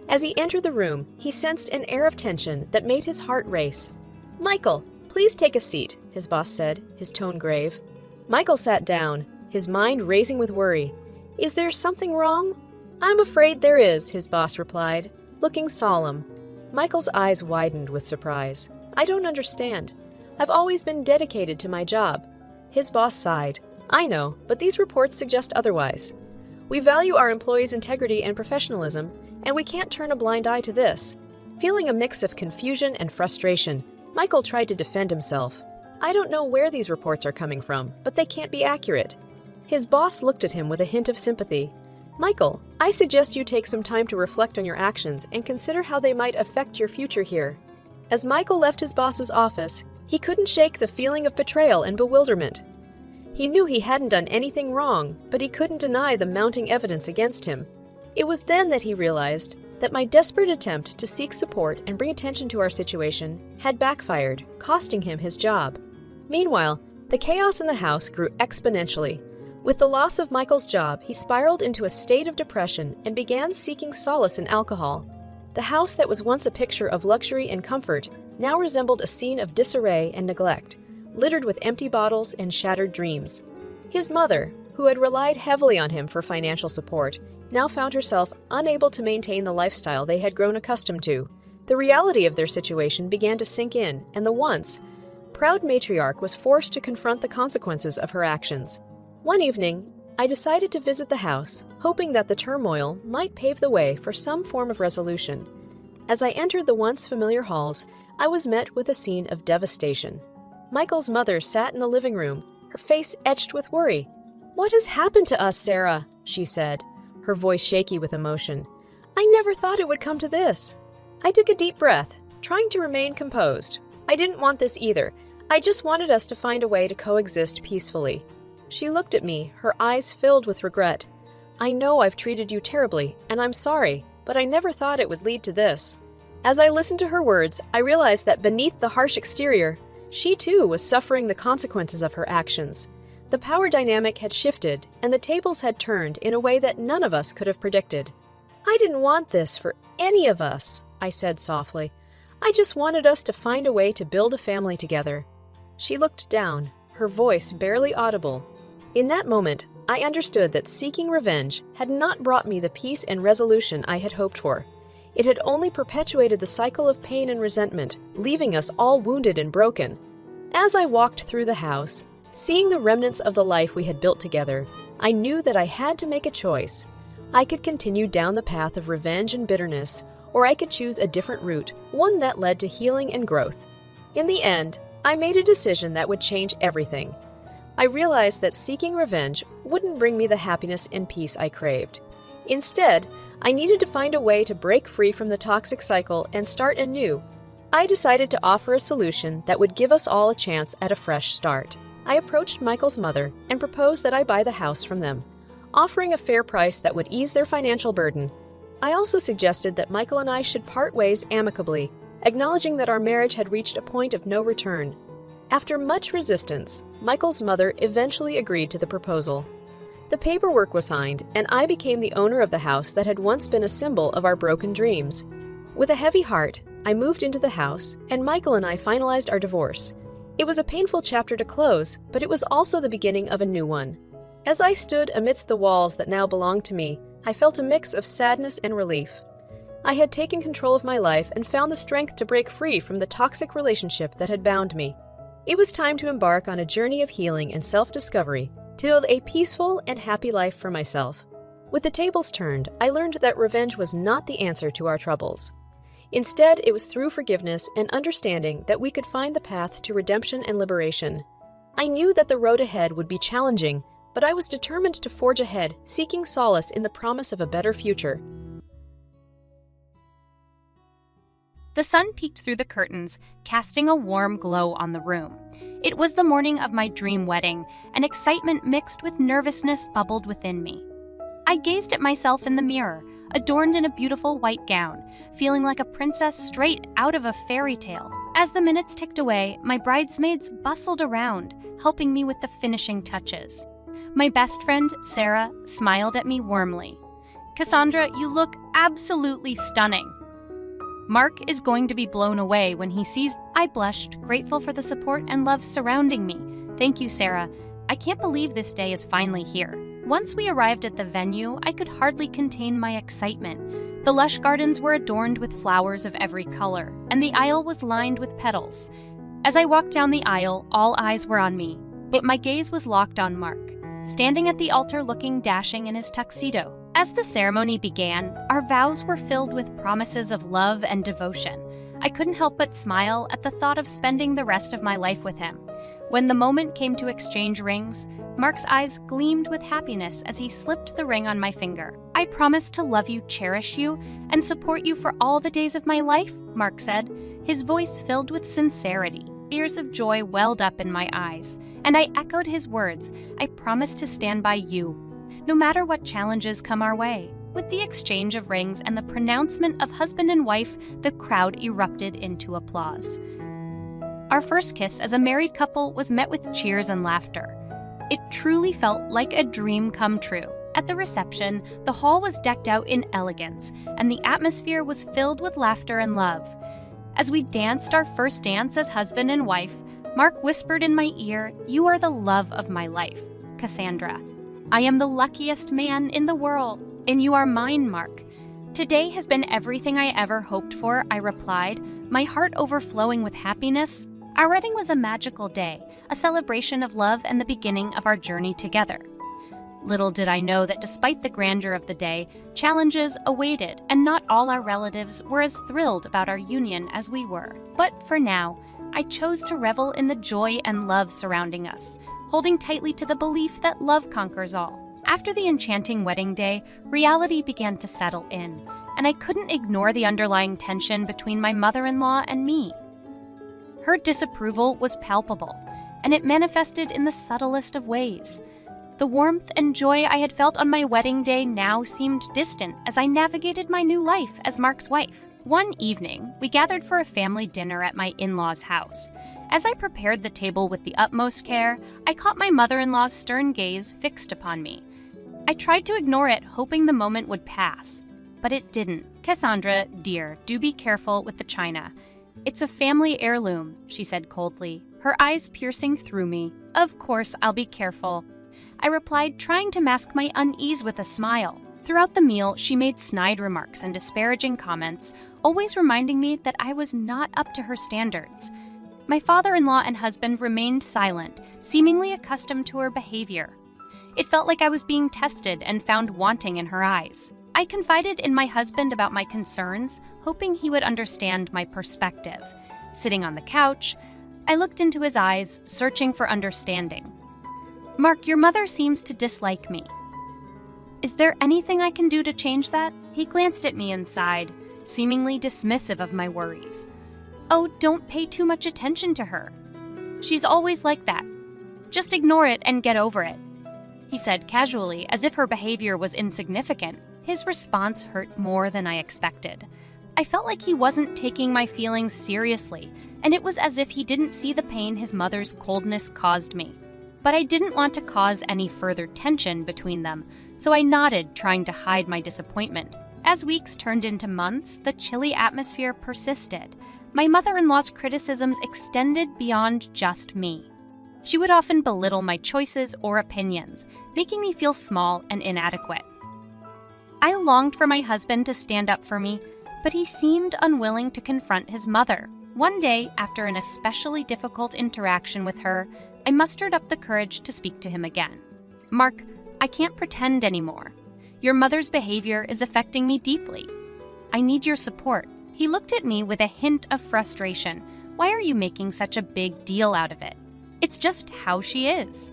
As he entered the room, he sensed an air of tension that made his heart race. "Michael, please take a seat," his boss said, his tone grave. Michael sat down, his mind racing with worry. "Is there something wrong?" "I'm afraid there is," his boss replied, looking solemn. Michael's eyes widened with surprise. "I don't understand. I've always been dedicated to my job." His boss sighed. "I know, but these reports suggest otherwise. We value our employees' integrity and professionalism, and we can't turn a blind eye to this." Feeling a mix of confusion and frustration, Michael tried to defend himself. "I don't know where these reports are coming from, but they can't be accurate." His boss looked at him with a hint of sympathy. "Michael, I suggest you take some time to reflect on your actions and consider how they might affect your future here." As Michael left his boss's office, he couldn't shake the feeling of betrayal and bewilderment. He knew he hadn't done anything wrong, but he couldn't deny the mounting evidence against him. It was then that he realized that my desperate attempt to seek support and bring attention to our situation had backfired, costing him his job. Meanwhile, the chaos in the house grew exponentially. With the loss of Michael's job, he spiraled into a state of depression and began seeking solace in alcohol. The house that was once a picture of luxury and comfort now resembled a scene of disarray and neglect, littered with empty bottles and shattered dreams. His mother, who had relied heavily on him for financial support, now found herself unable to maintain the lifestyle they had grown accustomed to. The reality of their situation began to sink in, and the once proud matriarch was forced to confront the consequences of her actions. One evening, I decided to visit the house, hoping that the turmoil might pave the way for some form of resolution. As I entered the once familiar halls, I was met with a scene of devastation. Michael's mother sat in the living room, her face etched with worry. "What has happened to us, Sarah?" she said, her voice shaky with emotion. "I never thought it would come to this." I took a deep breath, trying to remain composed. "I didn't want this either. I just wanted us to find a way to coexist peacefully. She looked at me, her eyes filled with regret. I know I've treated you terribly, and I'm sorry, but I never thought it would lead to this. As I listened to her words, I realized that beneath the harsh exterior, she too was suffering the consequences of her actions. The power dynamic had shifted, and the tables had turned in a way that none of us could have predicted. I didn't want this for any of us, I said softly. I just wanted us to find a way to build a family together. She looked down, her voice barely audible. In that moment, I understood that seeking revenge had not brought me the peace and resolution I had hoped for. It had only perpetuated the cycle of pain and resentment, leaving us all wounded and broken. As I walked through the house, seeing the remnants of the life we had built together, I knew that I had to make a choice. I could continue down the path of revenge and bitterness, or I could choose a different route, one that led to healing and growth. In the end, I made a decision that would change everything. I realized that seeking revenge wouldn't bring me the happiness and peace I craved. Instead, I needed to find a way to break free from the toxic cycle and start anew. I decided to offer a solution that would give us all a chance at a fresh start. I approached Michael's mother and proposed that I buy the house from them, offering a fair price that would ease their financial burden. I also suggested that Michael and I should part ways amicably, acknowledging that our marriage had reached a point of no return. After much resistance, Michael's mother eventually agreed to the proposal. The paperwork was signed, and I became the owner of the house that had once been a symbol of our broken dreams. With a heavy heart, I moved into the house, and Michael and I finalized our divorce. It was a painful chapter to close, but it was also the beginning of a new one. As I stood amidst the walls that now belonged to me, I felt a mix of sadness and relief. I had taken control of my life and found the strength to break free from the toxic relationship that had bound me. It was time to embark on a journey of healing and self-discovery to build a peaceful and happy life for myself. With the tables turned, I learned that revenge was not the answer to our troubles. Instead, it was through forgiveness and understanding that we could find the path to redemption and liberation. I knew that the road ahead would be challenging, but I was determined to forge ahead, seeking solace in the promise of a better future. The sun peeked through the curtains, casting a warm glow on the room. It was the morning of my dream wedding, and excitement mixed with nervousness bubbled within me. I gazed at myself in the mirror, adorned in a beautiful white gown, feeling like a princess straight out of a fairy tale. As the minutes ticked away, my bridesmaids bustled around, helping me with the finishing touches. My best friend, Sarah, smiled at me warmly. "Cassandra, you look absolutely stunning." "Mark is going to be blown away when he sees—" I blushed, grateful for the support and love surrounding me. "Thank you, Sarah. I can't believe this day is finally here." Once we arrived at the venue, I could hardly contain my excitement. The lush gardens were adorned with flowers of every color, and the aisle was lined with petals. As I walked down the aisle, all eyes were on me, but my gaze was locked on Mark, standing at the altar looking dashing in his tuxedo. As the ceremony began, our vows were filled with promises of love and devotion. I couldn't help but smile at the thought of spending the rest of my life with him. When the moment came to exchange rings, Mark's eyes gleamed with happiness as he slipped the ring on my finger. "I promise to love you, cherish you, and support you for all the days of my life," Mark said, his voice filled with sincerity. Tears of joy welled up in my eyes, and I echoed his words, "I promise to stand by you, no matter what challenges come our way." With the exchange of rings and the pronouncement of husband and wife, the crowd erupted into applause. Our first kiss as a married couple was met with cheers and laughter. It truly felt like a dream come true. At the reception, the hall was decked out in elegance, and the atmosphere was filled with laughter and love. As we danced our first dance as husband and wife, Mark whispered in my ear, "You are the love of my life, Cassandra. I am the luckiest man in the world, and you are mine, Mark." "Today has been everything I ever hoped for," I replied, my heart overflowing with happiness. Our wedding was a magical day, a celebration of love and the beginning of our journey together. Little did I know that despite the grandeur of the day, challenges awaited, and not all our relatives were as thrilled about our union as we were. But for now, I chose to revel in the joy and love surrounding us, holding tightly to the belief that love conquers all. After the enchanting wedding day, reality began to settle in, and I couldn't ignore the underlying tension between my mother-in-law and me. Her disapproval was palpable, and it manifested in the subtlest of ways. The warmth and joy I had felt on my wedding day now seemed distant as I navigated my new life as Mark's wife. One evening, we gathered for a family dinner at my in-laws' house. As I prepared the table with the utmost care, I caught my mother-in-law's stern gaze fixed upon me. I tried to ignore it, hoping the moment would pass. But it didn't. "Cassandra, dear, do be careful with the china. It's a family heirloom," she said coldly, her eyes piercing through me. "Of course, I'll be careful," I replied, trying to mask my unease with a smile. Throughout the meal, she made snide remarks and disparaging comments, always reminding me that I was not up to her standards. My father-in-law and husband remained silent, seemingly accustomed to her behavior. It felt like I was being tested and found wanting in her eyes. I confided in my husband about my concerns, hoping he would understand my perspective. Sitting on the couch, I looked into his eyes, searching for understanding. "Mark, your mother seems to dislike me. Is there anything I can do to change that?" He glanced at me and sighed, seemingly dismissive of my worries. "Oh, don't pay too much attention to her. She's always like that. Just ignore it and get over it," he said casually, as if her behavior was insignificant. His response hurt more than I expected. I felt like he wasn't taking my feelings seriously, and it was as if he didn't see the pain his mother's coldness caused me. But I didn't want to cause any further tension between them, so I nodded, trying to hide my disappointment. As weeks turned into months, the chilly atmosphere persisted. My mother-in-law's criticisms extended beyond just me. She would often belittle my choices or opinions, making me feel small and inadequate. I longed for my husband to stand up for me, but he seemed unwilling to confront his mother. One day, after an especially difficult interaction with her, I mustered up the courage to speak to him again. "Mark, I can't pretend anymore. Your mother's behavior is affecting me deeply. I need your support." He looked at me with a hint of frustration. "Why are you making such a big deal out of it? It's just how she is.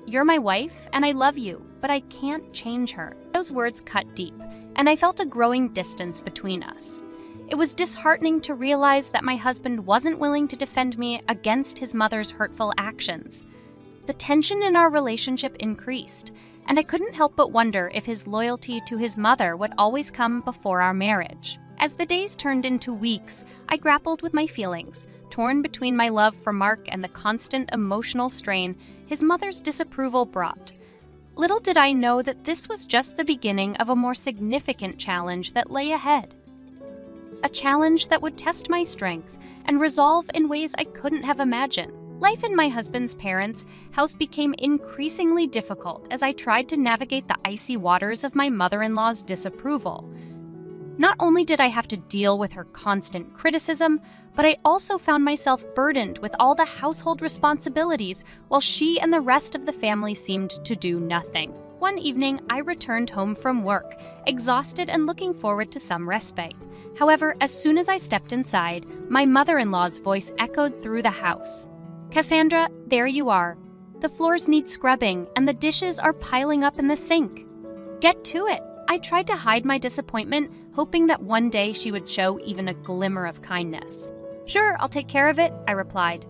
You're my wife, and I love you, but I can't change her." Those words cut deep, and I felt a growing distance between us. It was disheartening to realize that my husband wasn't willing to defend me against his mother's hurtful actions. The tension in our relationship increased, and I couldn't help but wonder if his loyalty to his mother would always come before our marriage. As the days turned into weeks, I grappled with my feelings, torn between my love for Mark and the constant emotional strain his mother's disapproval brought. Little did I know that this was just the beginning of a more significant challenge that lay ahead. A challenge that would test my strength and resolve in ways I couldn't have imagined. Life in my husband's parents' house became increasingly difficult as I tried to navigate the icy waters of my mother-in-law's disapproval. Not only did I have to deal with her constant criticism, but I also found myself burdened with all the household responsibilities while she and the rest of the family seemed to do nothing. One evening, I returned home from work, exhausted and looking forward to some respite. However, as soon as I stepped inside, my mother-in-law's voice echoed through the house. "Cassandra, there you are. The floors need scrubbing, and the dishes are piling up in the sink. Get to it." I tried to hide my disappointment, hoping that one day she would show even a glimmer of kindness. "Sure, I'll take care of it," I replied,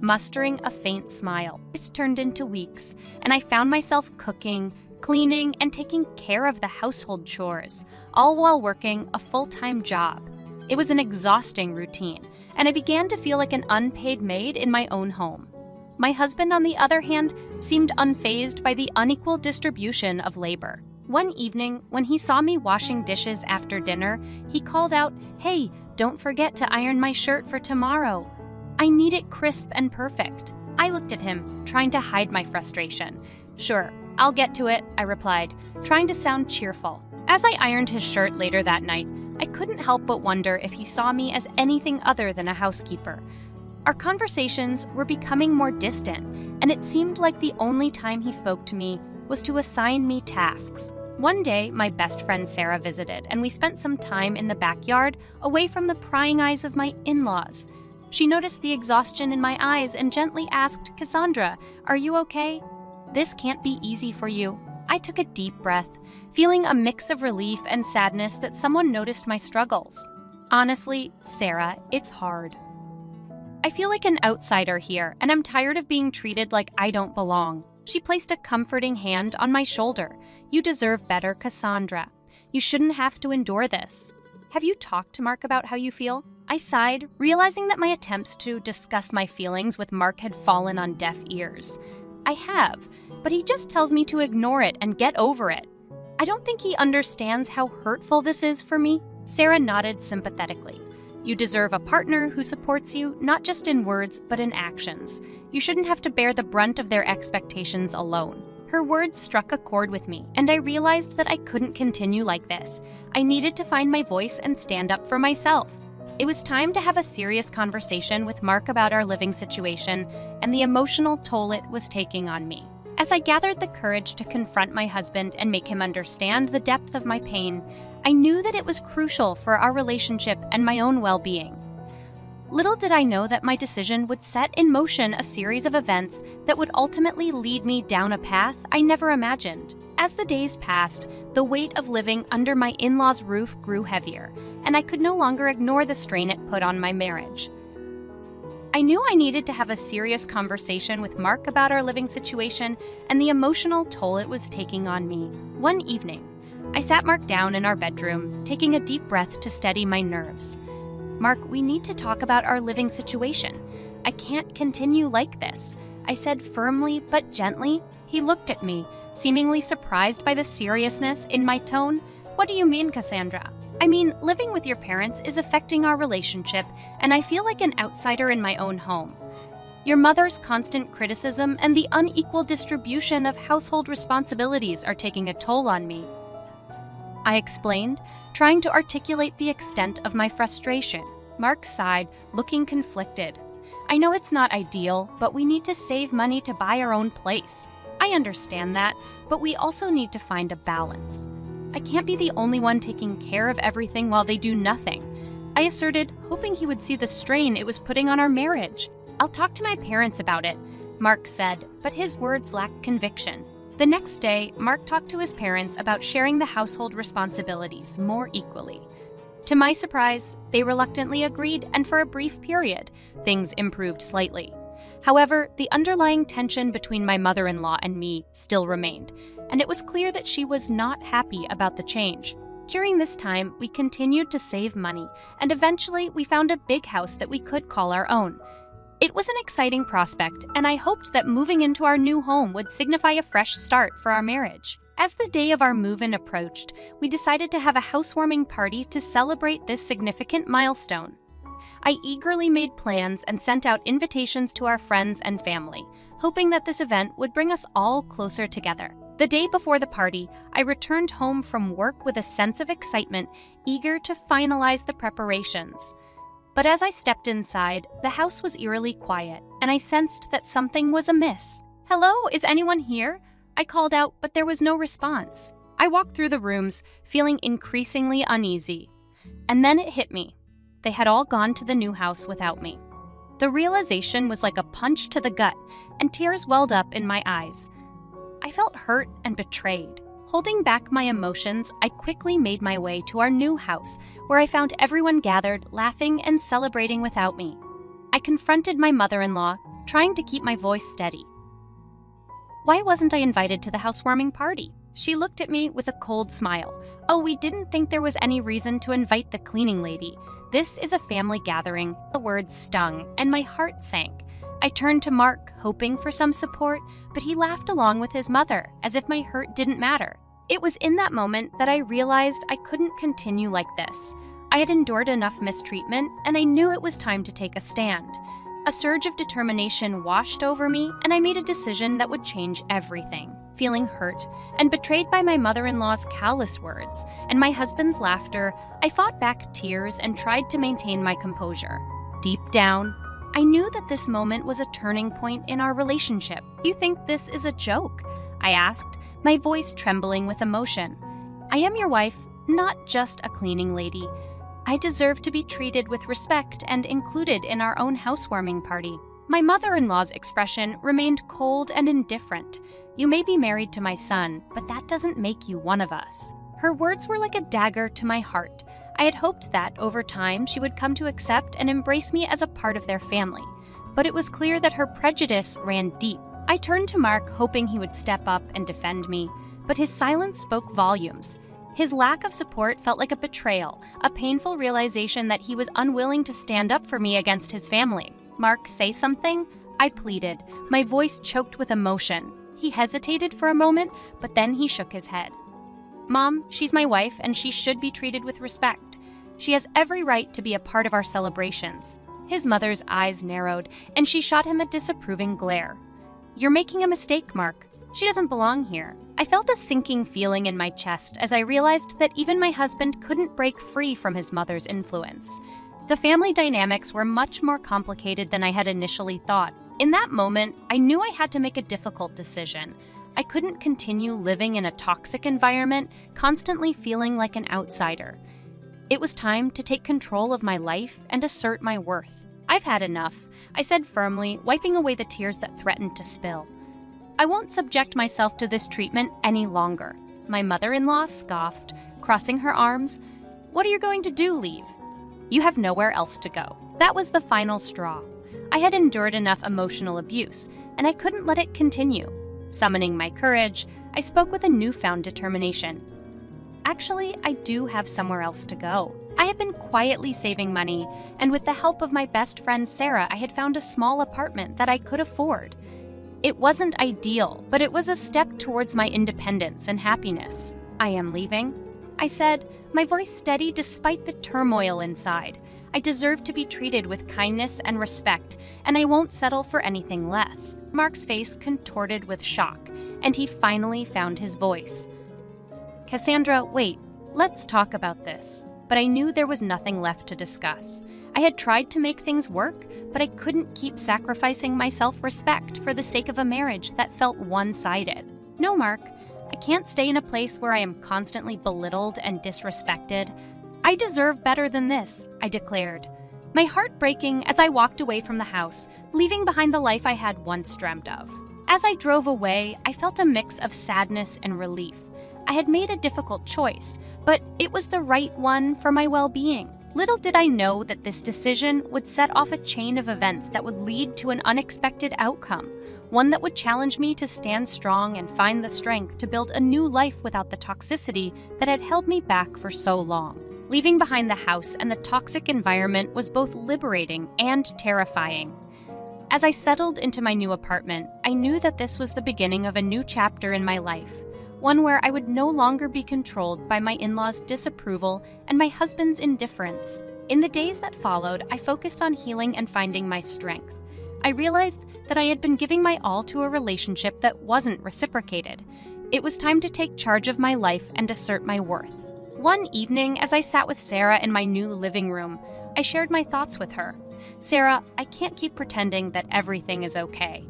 mustering a faint smile. This turned into weeks, and I found myself cooking, cleaning, and taking care of the household chores, all while working a full-time job. It was an exhausting routine, and I began to feel like an unpaid maid in my own home. My husband, on the other hand, seemed unfazed by the unequal distribution of labor. One evening, when he saw me washing dishes after dinner, he called out, "Hey, don't forget to iron my shirt for tomorrow. I need it crisp and perfect." I looked at him, trying to hide my frustration. "Sure, I'll get to it," I replied, trying to sound cheerful. As I ironed his shirt later that night, I couldn't help but wonder if he saw me as anything other than a housekeeper. Our conversations were becoming more distant, and it seemed like the only time he spoke to me was to assign me tasks. One day, my best friend Sarah visited, and we spent some time in the backyard, away from the prying eyes of my in-laws. She noticed the exhaustion in my eyes and gently asked, "Cassandra, are you okay? This can't be easy for you." I took a deep breath, feeling a mix of relief and sadness that someone noticed my struggles. "Honestly, Sarah, it's hard." I I feel like an outsider here, and I'm tired of being treated like I don't belong. She placed a comforting hand on my shoulder. You deserve better, Cassandra. You shouldn't have to endure this. Have you talked to Mark about how you feel? I sighed, realizing that my attempts to discuss my feelings with Mark had fallen on deaf ears. I have, but he just tells me to ignore it and get over it. I don't think he understands how hurtful this is for me. Sarah nodded sympathetically. You deserve a partner who supports you, not just in words, but in actions. You shouldn't have to bear the brunt of their expectations alone. Her words struck a chord with me, and I realized that I couldn't continue like this. I needed to find my voice and stand up for myself. It was time to have a serious conversation with Mark about our living situation and the emotional toll it was taking on me. As I gathered the courage to confront my husband and make him understand the depth of my pain, I knew that it was crucial for our relationship and my own well-being. Little did I know that my decision would set in motion a series of events that would ultimately lead me down a path I never imagined. As the days passed, the weight of living under my in-laws' roof grew heavier, and I could no longer ignore the strain it put on my marriage. I knew I needed to have a serious conversation with Mark about our living situation and the emotional toll it was taking on me. One evening, I sat Mark down in our bedroom, taking a deep breath to steady my nerves. Mark, we need to talk about our living situation. I can't continue like this, I said firmly but gently. He looked at me, seemingly surprised by the seriousness in my tone. What do you mean, Cassandra? I mean, living with your parents is affecting our relationship, and I feel like an outsider in my own home. Your mother's constant criticism and the unequal distribution of household responsibilities are taking a toll on me, I explained, trying to articulate the extent of my frustration. Mark sighed, looking conflicted. I know it's not ideal, but we need to save money to buy our own place. I understand that, but we also need to find a balance. I can't be the only one taking care of everything while they do nothing, I asserted, hoping he would see the strain it was putting on our marriage. I'll talk to my parents about it, Mark said, but his words lacked conviction. The next day, Mark talked to his parents about sharing the household responsibilities more equally. To my surprise, they reluctantly agreed, and for a brief period, things improved slightly. However, the underlying tension between my mother-in-law and me still remained, and it was clear that she was not happy about the change. During this time, we continued to save money, and eventually we found a big house that we could call our own. It was an exciting prospect, and I hoped that moving into our new home would signify a fresh start for our marriage. As the day of our move-in approached, we decided to have a housewarming party to celebrate this significant milestone. I eagerly made plans and sent out invitations to our friends and family, hoping that this event would bring us all closer together. The day before the party, I returned home from work with a sense of excitement, eager to finalize the preparations. But as I stepped inside, the house was eerily quiet, and I sensed that something was amiss. "Hello, is anyone here?" I called out, but there was no response. I walked through the rooms, feeling increasingly uneasy. And then it hit me. They had all gone to the new house without me. The realization was like a punch to the gut, and tears welled up in my eyes. I felt hurt and betrayed. Holding back my emotions, I quickly made my way to our new house, where I found everyone gathered, laughing and celebrating without me. I confronted my mother-in-law, trying to keep my voice steady. Why wasn't I invited to the housewarming party? She looked at me with a cold smile. "Oh, we didn't think there was any reason to invite the cleaning lady. This is a family gathering." The words stung, and my heart sank. I turned to Mark, hoping for some support, but he laughed along with his mother, as if my hurt didn't matter. It was in that moment that I realized I couldn't continue like this. I had endured enough mistreatment, and I knew it was time to take a stand. A surge of determination washed over me, and I made a decision that would change everything. Feeling hurt and betrayed by my mother-in-law's callous words and my husband's laughter, I fought back tears and tried to maintain my composure. Deep down, I knew that this moment was a turning point in our relationship. "You think this is a joke?" I asked, my voice trembling with emotion. "I am your wife, not just a cleaning lady. I deserve to be treated with respect and included in our own housewarming party." My mother-in-law's expression remained cold and indifferent. "You may be married to my son, but that doesn't make you one of us." Her words were like a dagger to my heart. I had hoped that, over time, she would come to accept and embrace me as a part of their family. but it was clear that her prejudice ran deep. I turned to Mark, hoping he would step up and defend me, but his silence spoke volumes. His lack of support felt like a betrayal, a painful realization that he was unwilling to stand up for me against his family. "Mark, say something?" I pleaded, my voice choked with emotion. He hesitated for a moment, but then he shook his head. "Mom, she's my wife, and she should be treated with respect. She has every right to be a part of our celebrations." His mother's eyes narrowed, and she shot him a disapproving glare. "You're making a mistake, Mark. She doesn't belong here." I felt a sinking feeling in my chest as I realized that even my husband couldn't break free from his mother's influence. The family dynamics were much more complicated than I had initially thought. In that moment, I knew I had to make a difficult decision. I couldn't continue living in a toxic environment, constantly feeling like an outsider. It was time to take control of my life and assert my worth. "I've had enough," I said firmly, wiping away the tears that threatened to spill. "I won't subject myself to this treatment any longer." My mother-in-law scoffed, crossing her arms. "What are you going to do, leave? You have nowhere else to go." That was the final straw. I had endured enough emotional abuse, and I couldn't let it continue. Summoning my courage, I spoke with a newfound determination. "Actually, I do have somewhere else to go." I had been quietly saving money, and with the help of my best friend Sarah, I had found a small apartment that I could afford. It wasn't ideal, but it was a step towards my independence and happiness. "I am leaving," I said, my voice steady despite the turmoil inside. I deserve to be treated with kindness and respect, and I won't settle for anything less. Mark's face contorted with shock, and he finally found his voice. "Cassandra, wait, let's talk about this." But I knew there was nothing left to discuss. I had tried to make things work, but I couldn't keep sacrificing my self-respect for the sake of a marriage that felt one-sided. "No, Mark, I can't stay in a place where I am constantly belittled and disrespected. I deserve better than this," I declared, my heart breaking as I walked away from the house, leaving behind the life I had once dreamt of. As I drove away, I felt a mix of sadness and relief. I had made a difficult choice, but it was the right one for my well-being. Little did I know that this decision would set off a chain of events that would lead to an unexpected outcome, one that would challenge me to stand strong and find the strength to build a new life without the toxicity that had held me back for so long. Leaving behind the house and the toxic environment was both liberating and terrifying. As I settled into my new apartment, I knew that this was the beginning of a new chapter in my life, one where I would no longer be controlled by my in-laws' disapproval and my husband's indifference. In the days that followed, I focused on healing and finding my strength. I realized that I had been giving my all to a relationship that wasn't reciprocated. It was time to take charge of my life and assert my worth. One evening, as I sat with Sarah in my new living room, I shared my thoughts with her. "Sarah, I can't keep pretending that everything is okay.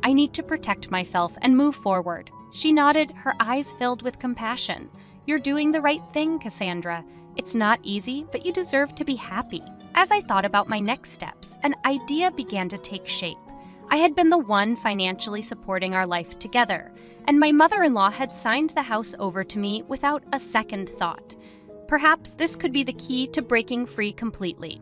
I need to protect myself and move forward." She nodded, her eyes filled with compassion. "You're doing the right thing, Cassandra. It's not easy, but you deserve to be happy." As I thought about my next steps, an idea began to take shape. I had been the one financially supporting our life together, and my mother-in-law had signed the house over to me without a second thought. Perhaps this could be the key to breaking free completely.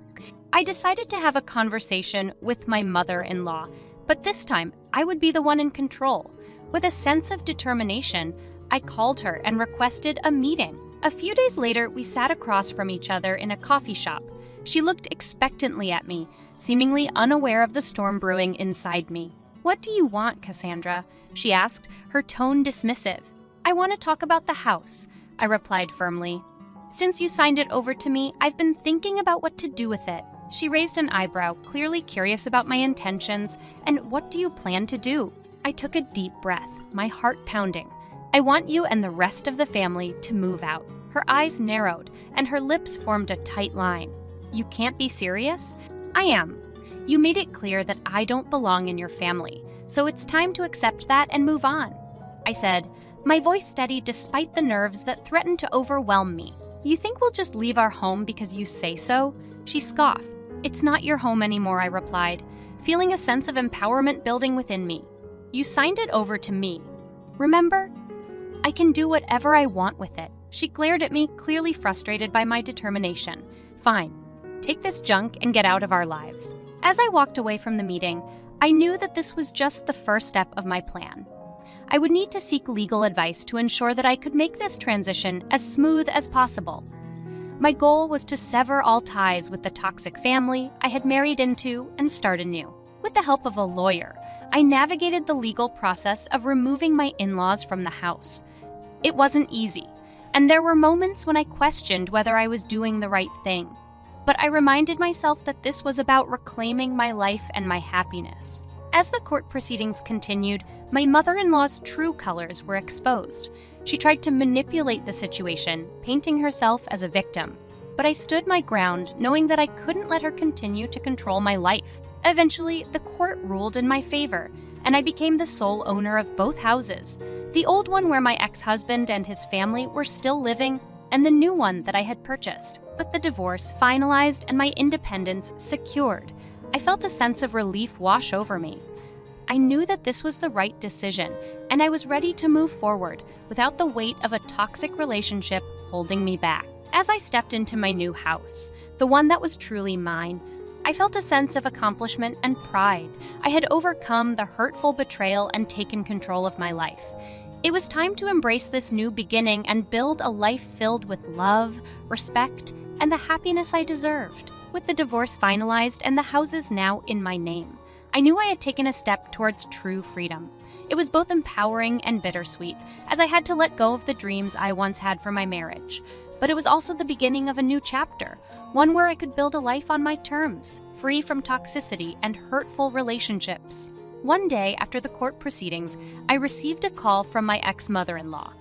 I decided to have a conversation with my mother-in-law, but this time I would be the one in control. With a sense of determination, I called her and requested a meeting. A few days later, we sat across from each other in a coffee shop. She looked expectantly at me, seemingly unaware of the storm brewing inside me. "What do you want, Cassandra?" she asked, her tone dismissive. "I want to talk about the house," I replied firmly. "Since you signed it over to me, I've been thinking about what to do with it." She raised an eyebrow, clearly curious about my intentions. "And what do you plan to do?" I took a deep breath, my heart pounding. "I want you and the rest of the family to move out." Her eyes narrowed, and her lips formed a tight line. "You can't be serious?" "I am. You made it clear that I don't belong in your family, so it's time to accept that and move on," I said, my voice steady despite the nerves that threatened to overwhelm me. "You think we'll just leave our home because you say so?" She scoffed. "It's not your home anymore," I replied, feeling a sense of empowerment building within me. "You signed it over to me. Remember? I can do whatever I want with it." She glared at me, clearly frustrated by my determination. "Fine. Take this junk and get out of our lives." As I walked away from the meeting, I knew that this was just the first step of my plan. I would need to seek legal advice to ensure that I could make this transition as smooth as possible. My goal was to sever all ties with the toxic family I had married into and start anew. With the help of a lawyer, I navigated the legal process of removing my in-laws from the house. It wasn't easy, and there were moments when I questioned whether I was doing the right thing. But I reminded myself that this was about reclaiming my life and my happiness. As the court proceedings continued, my mother-in-law's true colors were exposed. She tried to manipulate the situation, painting herself as a victim. But I stood my ground, knowing that I couldn't let her continue to control my life. Eventually, the court ruled in my favor, and I became the sole owner of both houses. The old one where my ex-husband and his family were still living, and the new one that I had purchased. With the divorce finalized and my independence secured, I felt a sense of relief wash over me. I knew that this was the right decision, and I was ready to move forward without the weight of a toxic relationship holding me back. As I stepped into my new house, the one that was truly mine, I felt a sense of accomplishment and pride. I had overcome the hurtful betrayal and taken control of my life. It was time to embrace this new beginning and build a life filled with love, respect, and the happiness I deserved. With the divorce finalized and the houses now in my name, I knew I had taken a step towards true freedom. It was both empowering and bittersweet, as I had to let go of the dreams I once had for my marriage. But it was also the beginning of a new chapter, one where I could build a life on my terms, free from toxicity and hurtful relationships. One day after the court proceedings, I received a call from my ex-mother-in-law.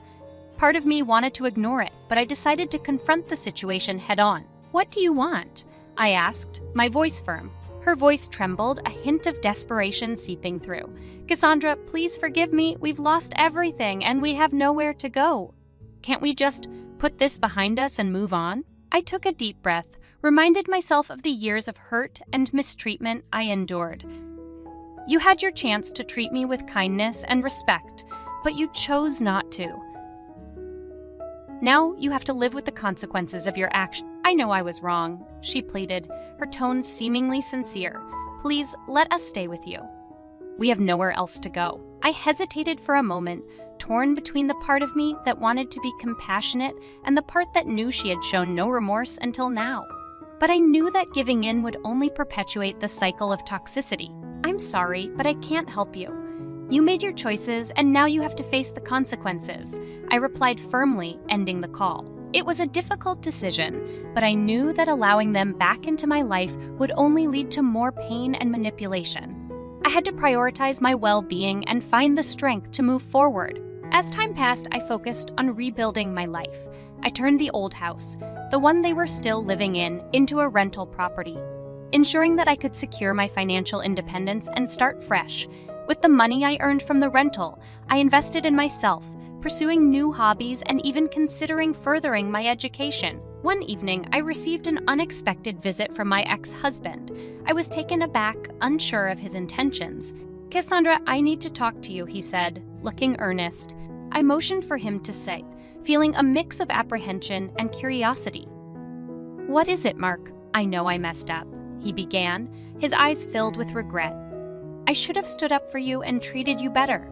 Part of me wanted to ignore it, but I decided to confront the situation head-on. "What do you want?" I asked, my voice firm. Her voice trembled, a hint of desperation seeping through. "Cassandra, please forgive me. We've lost everything, and we have nowhere to go. Can't we just put this behind us and move on?" I took a deep breath, reminded myself of the years of hurt and mistreatment I endured. "You had your chance to treat me with kindness and respect, but you chose not to. Now you have to live with the consequences of your actions." "I know I was wrong," she pleaded, her tone seemingly sincere. "Please let us stay with you. We have nowhere else to go." I hesitated for a moment, torn between the part of me that wanted to be compassionate and the part that knew she had shown no remorse until now. But I knew that giving in would only perpetuate the cycle of toxicity. "I'm sorry, but I can't help you. You made your choices, and now you have to face the consequences," I replied firmly, ending the call. It was a difficult decision, but I knew that allowing them back into my life would only lead to more pain and manipulation. I had to prioritize my well-being and find the strength to move forward. As time passed, I focused on rebuilding my life. I turned the old house, the one they were still living in, into a rental property, ensuring that I could secure my financial independence and start fresh. With the money I earned from the rental, I invested in myself, pursuing new hobbies and even considering furthering my education. One evening, I received an unexpected visit from my ex-husband. I was taken aback, unsure of his intentions. "Cassandra, I need to talk to you," he said, looking earnest. I motioned for him to sit, feeling a mix of apprehension and curiosity. "What is it, Mark?" "I know I messed up," he began, his eyes filled with regret. "I should have stood up for you and treated you better.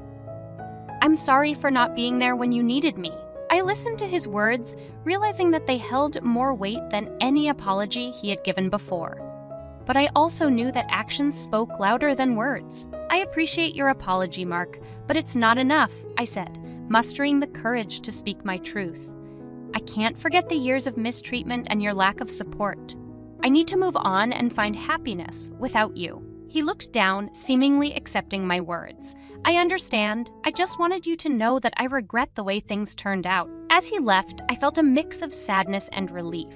I'm sorry for not being there when you needed me." I listened to his words, realizing that they held more weight than any apology he had given before. But I also knew that actions spoke louder than words. "I appreciate your apology, Mark, but it's not enough," I said, mustering the courage to speak my truth. "I can't forget the years of mistreatment and your lack of support. I need to move on and find happiness without you." He looked down, seemingly accepting my words. "I understand. I just wanted you to know that I regret the way things turned out." As he left, I felt a mix of sadness and relief.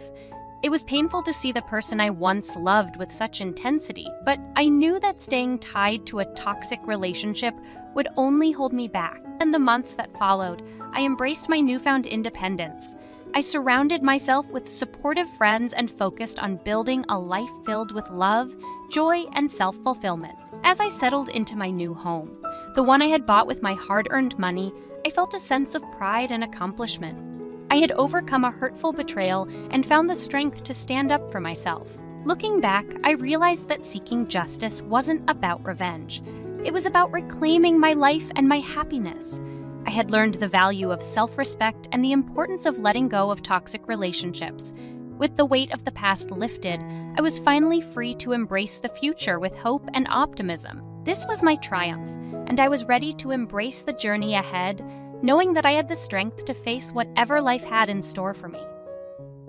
It was painful to see the person I once loved with such intensity, but I knew that staying tied to a toxic relationship would only hold me back. In the months that followed, I embraced my newfound independence. I surrounded myself with supportive friends and focused on building a life filled with love, joy, and self-fulfillment. As I settled into my new home, the one I had bought with my hard-earned money, I felt a sense of pride and accomplishment. I had overcome a hurtful betrayal and found the strength to stand up for myself. Looking back, I realized that seeking justice wasn't about revenge. It was about reclaiming my life and my happiness. I had learned the value of self-respect and the importance of letting go of toxic relationships. With the weight of the past lifted, I was finally free to embrace the future with hope and optimism. This was my triumph, and I was ready to embrace the journey ahead, knowing that I had the strength to face whatever life had in store for me.